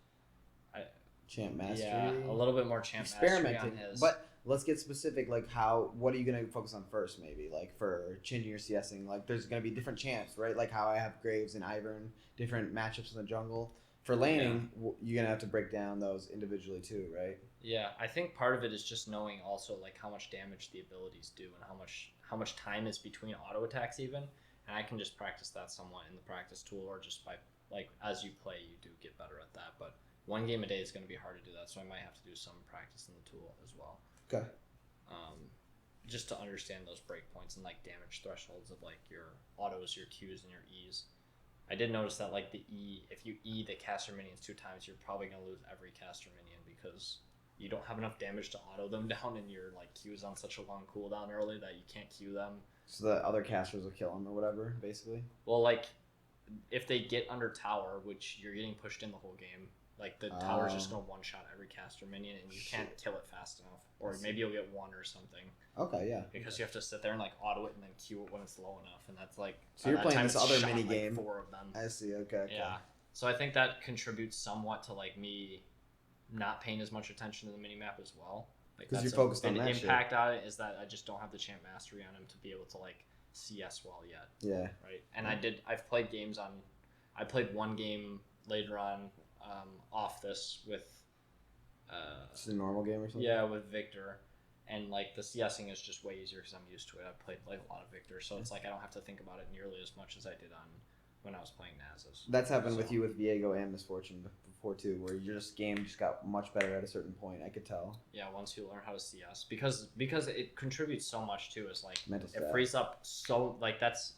champ mastery. Yeah, a little bit more champ experimenting mastery on his. But let's get specific. Like what are you gonna focus on first? Maybe like for changing your CSing. Like there's gonna be different champs, right? Like how I have Graves and Ivern, different matchups in the jungle. For laning, you're gonna have to break down those individually too, right? Yeah, I think part of it is just knowing also like how much damage the abilities do and how much time is between auto attacks even. And I can just practice that somewhat in the practice tool or just by, like, as you play, you do get better at that. But one game a day is going to be hard to do that, so I might have to do some practice in the tool as well. Okay. Just to understand those breakpoints and, like, damage thresholds of, like, your autos, your Qs, and your Es. I did notice that, like, the E, if you E the caster minions 2 times, you're probably going to lose every caster minion because you don't have enough damage to auto them down and your, like, Q is on such a long cooldown early that you can't Q them. So the other casters will kill him or whatever, basically. Well, like, if they get under tower, which you're getting pushed in the whole game, like the tower's just gonna one shot every caster minion, and you can't kill it fast enough, or maybe you'll get one or something. Okay, yeah. Because you have to sit there and like auto it and then Q it when it's low enough, and that's like. So you're playing this other shot, mini like, game. 4 of them. I see. Okay. Yeah. So I think that contributes somewhat to like me not paying as much attention to the mini map as well. Because you're focused on that impact on it is that I just don't have the champ mastery on him to be able to like CS well yet. Yeah. Right. And I've played games on. I played one game later on off this with. It's a normal game or something. Yeah, with Victor, and like the CSing is just way easier because I'm used to it. I've played like a lot of Victor, so it's like I don't have to think about it nearly as much as I did on when I was playing Nasus. That's happened with you with Viego and Misfortune before too, where your game just got much better at a certain point. I could tell. Yeah, once you learn how to CS, because it contributes so much too. Is like Mental it stat. frees up so like that's.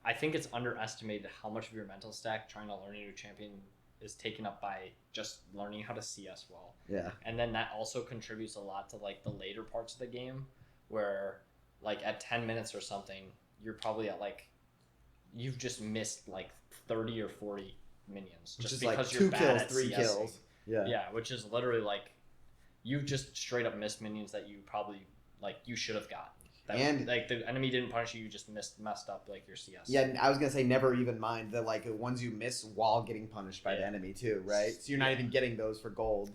I think it's underestimated how much of your mental stack trying to learn a new champion is taken up by just learning how to CS well. Yeah. And then that also contributes a lot to like the later parts of the game where like at 10 minutes or something, you're probably at like you've just missed like 30 or 40 minions just because like you're 2 bad kills, at 3 CSing. kills. Yeah. Yeah, which is literally like you've just straight up missed minions that you probably like you should have gotten. And like the enemy didn't punish you, you just messed up like your CS. Yeah, I was gonna say never even mind the like ones you miss while getting punished by the enemy too, right? So you're not even getting those for gold.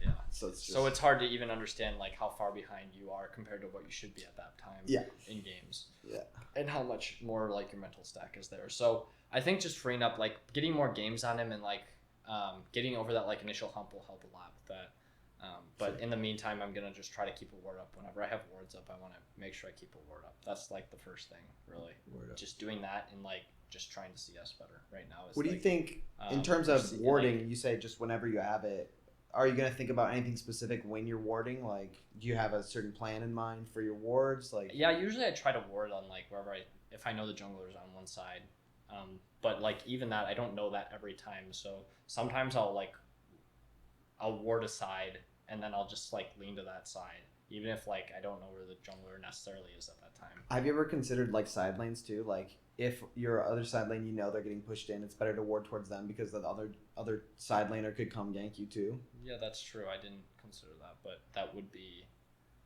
Yeah. So it's just... so it's hard to even understand like how far behind you are compared to what you should be at that time. Yeah. In games. Yeah. And how much more like your mental stack is there. So I think just freeing up like getting more games on him and like getting over that like initial hump will help a lot with that. But in the meantime, I'm going to just try to keep a ward up. Whenever I have wards up, I want to make sure I keep a ward up. That's like the first thing, really. Just doing that and like just trying to CS better right now. Is what do you think in terms or of warding? You say just whenever you have it. Are you gonna think about anything specific when you're warding? Like, do you have a certain plan in mind for your wards? Like, yeah, usually I try to ward on like wherever if I know the jungler's on one side. But like even that, I don't know that every time. So sometimes I'll ward a side and then I'll just like lean to that side, even if like I don't know where the jungler necessarily is at that time. have you ever considered like side lanes too? Like, if your other side lane, you know they're getting pushed in, it's better to ward towards them because the other side laner could come gank you too. Yeah, that's true. I didn't consider that, but that would be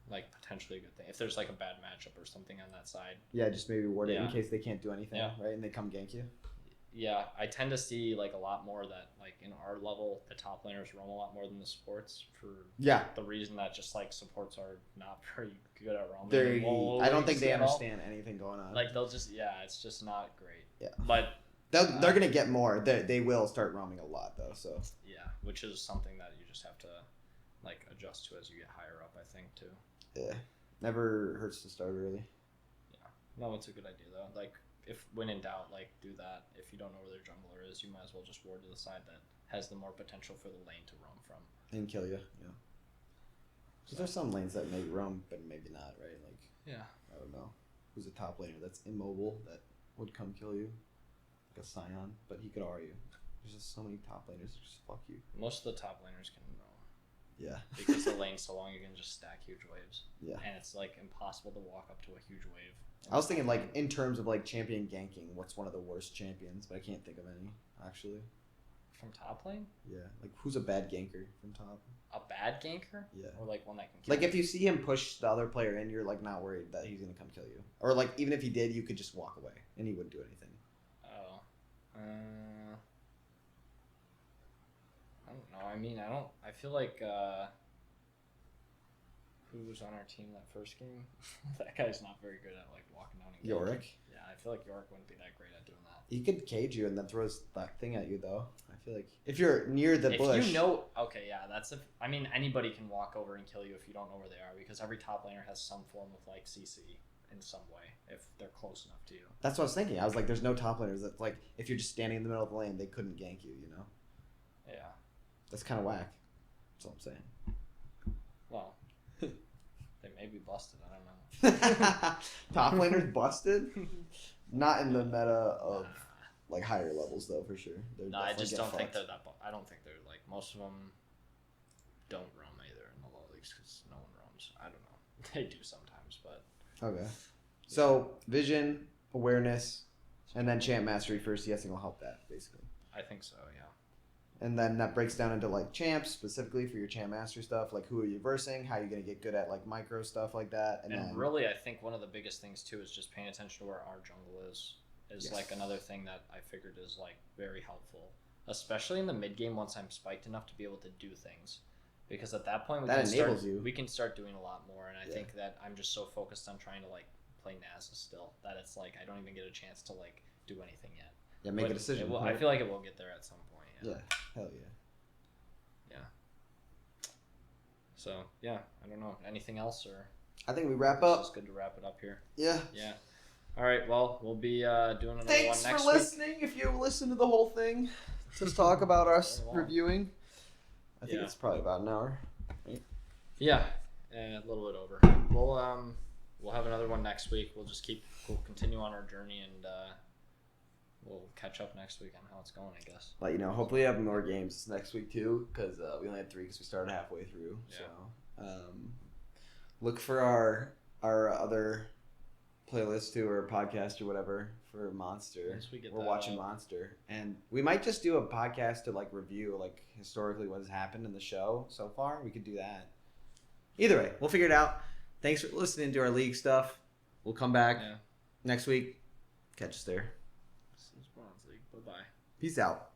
like potentially a good thing if there's like a bad matchup or something on that side. Yeah, just maybe ward it in Yeah. case they can't do anything, Yeah. right? And they come gank you. Yeah, I tend to see like a lot more that like in our level, the top laners roam a lot more than the supports for Yeah, the reason that just like supports are not very good at roaming. they. I don't think always, they you know? understand anything going on. Like they'll just it's just not great. Yeah. But they're gonna get more. They will start roaming a lot though. So yeah, which is something that you just have to like adjust to as you get higher up, I think too. yeah, never hurts to start early. Yeah. No, it's a good idea though. Like if when in doubt, like do that. If you don't know where their jungler is, you might as well just ward to the side that has the more potential for the lane to roam from. And kill you. Yeah. Because there's some lanes that may roam, but maybe not, right? Like, Yeah. I don't know. Who's a top laner that's immobile that would come kill you? Like a Scion, but he could RU you. There's just so many top laners that just fuck you. Most of the top laners can roam. Yeah. Because the lane's so long, you can just stack huge waves. Yeah. And it's like impossible to walk up to a huge wave. I was thinking, like, in terms of, like, champion ganking, what's one of the worst champions? But I can't think of any, actually. From top lane? Yeah. Like, who's a bad ganker from top? A bad ganker? Yeah. Or like one that can kill Like, if you see him push the other player in, you're, like, not worried that he's going to come kill you. Or, like, even if he did, you could just walk away, and he wouldn't do anything. Oh. I don't know. I mean, I feel like, who was on our team that first game? That guy's not very good at, like, walking down and ganking. Yorick? Yeah, I feel like Yorick wouldn't be that great at doing that. He could cage you and then throws that thing at you, though. I feel like if you're near the If bush, you know, okay, yeah, I mean, anybody can walk over and kill you if you don't know where they are, because every top laner has some form of like CC in some way if they're close enough to you. that's what I was thinking. I was like, there's no top laners that, like, if you're just standing in the middle of the lane, they couldn't gank you. You know, Yeah. that's kind of whack. That's all I'm saying. Well, they may be busted. I don't know. Top laners busted? Not in the meta of like higher levels though, for sure. They're No, I definitely just get don't think fucked. they're that. I don't think they're like most of them don't roam either in the low leagues because no one roams. I don't know. They do sometimes, but Okay. So vision, awareness, and then champ mastery for CSing will help that basically. I think so. Yeah. And then that breaks down into like champs specifically for your champ mastery stuff, like who are you versing, how you're gonna get good at like micro stuff like that, and then really, I think one of the biggest things too is just paying attention to where our jungle is. Yes. Like another thing that I figured is like very helpful, especially in the mid game once I'm spiked enough to be able to do things, because at that point That enables you. we can start doing a lot more. And I Yeah. think that I'm just so focused on trying to like play Nasus still that it's like I don't even get a chance to like do anything yet. yeah, make a But decision. I right? feel like it will get there at some point. Yeah, hell yeah. So yeah, I don't know. Anything else, or I think we wrap it's up. just good to wrap it up here. Yeah. Yeah. All right. Well, we'll be doing another Thanks one next for listening. If you listened to the whole thing, to talk about us Very long. reviewing. I think Yeah. it's probably about an hour. week. Yeah, a little bit over. We'll have another one next week. We'll continue on our journey, and we'll catch up next week on how it's going, I guess. But hopefully have more games next week too, because we only had 3 because we started halfway through. Yeah. So look for our other playlist too, or podcast or whatever for Monster. Once we get We're that watching up. Monster, and we might just do a podcast to like review like historically what has happened in the show so far. We could do that. Either way, we'll figure it out. Thanks for listening to our league stuff. We'll come back next week. Catch us there. This is Bronze League. Bye bye. Peace out.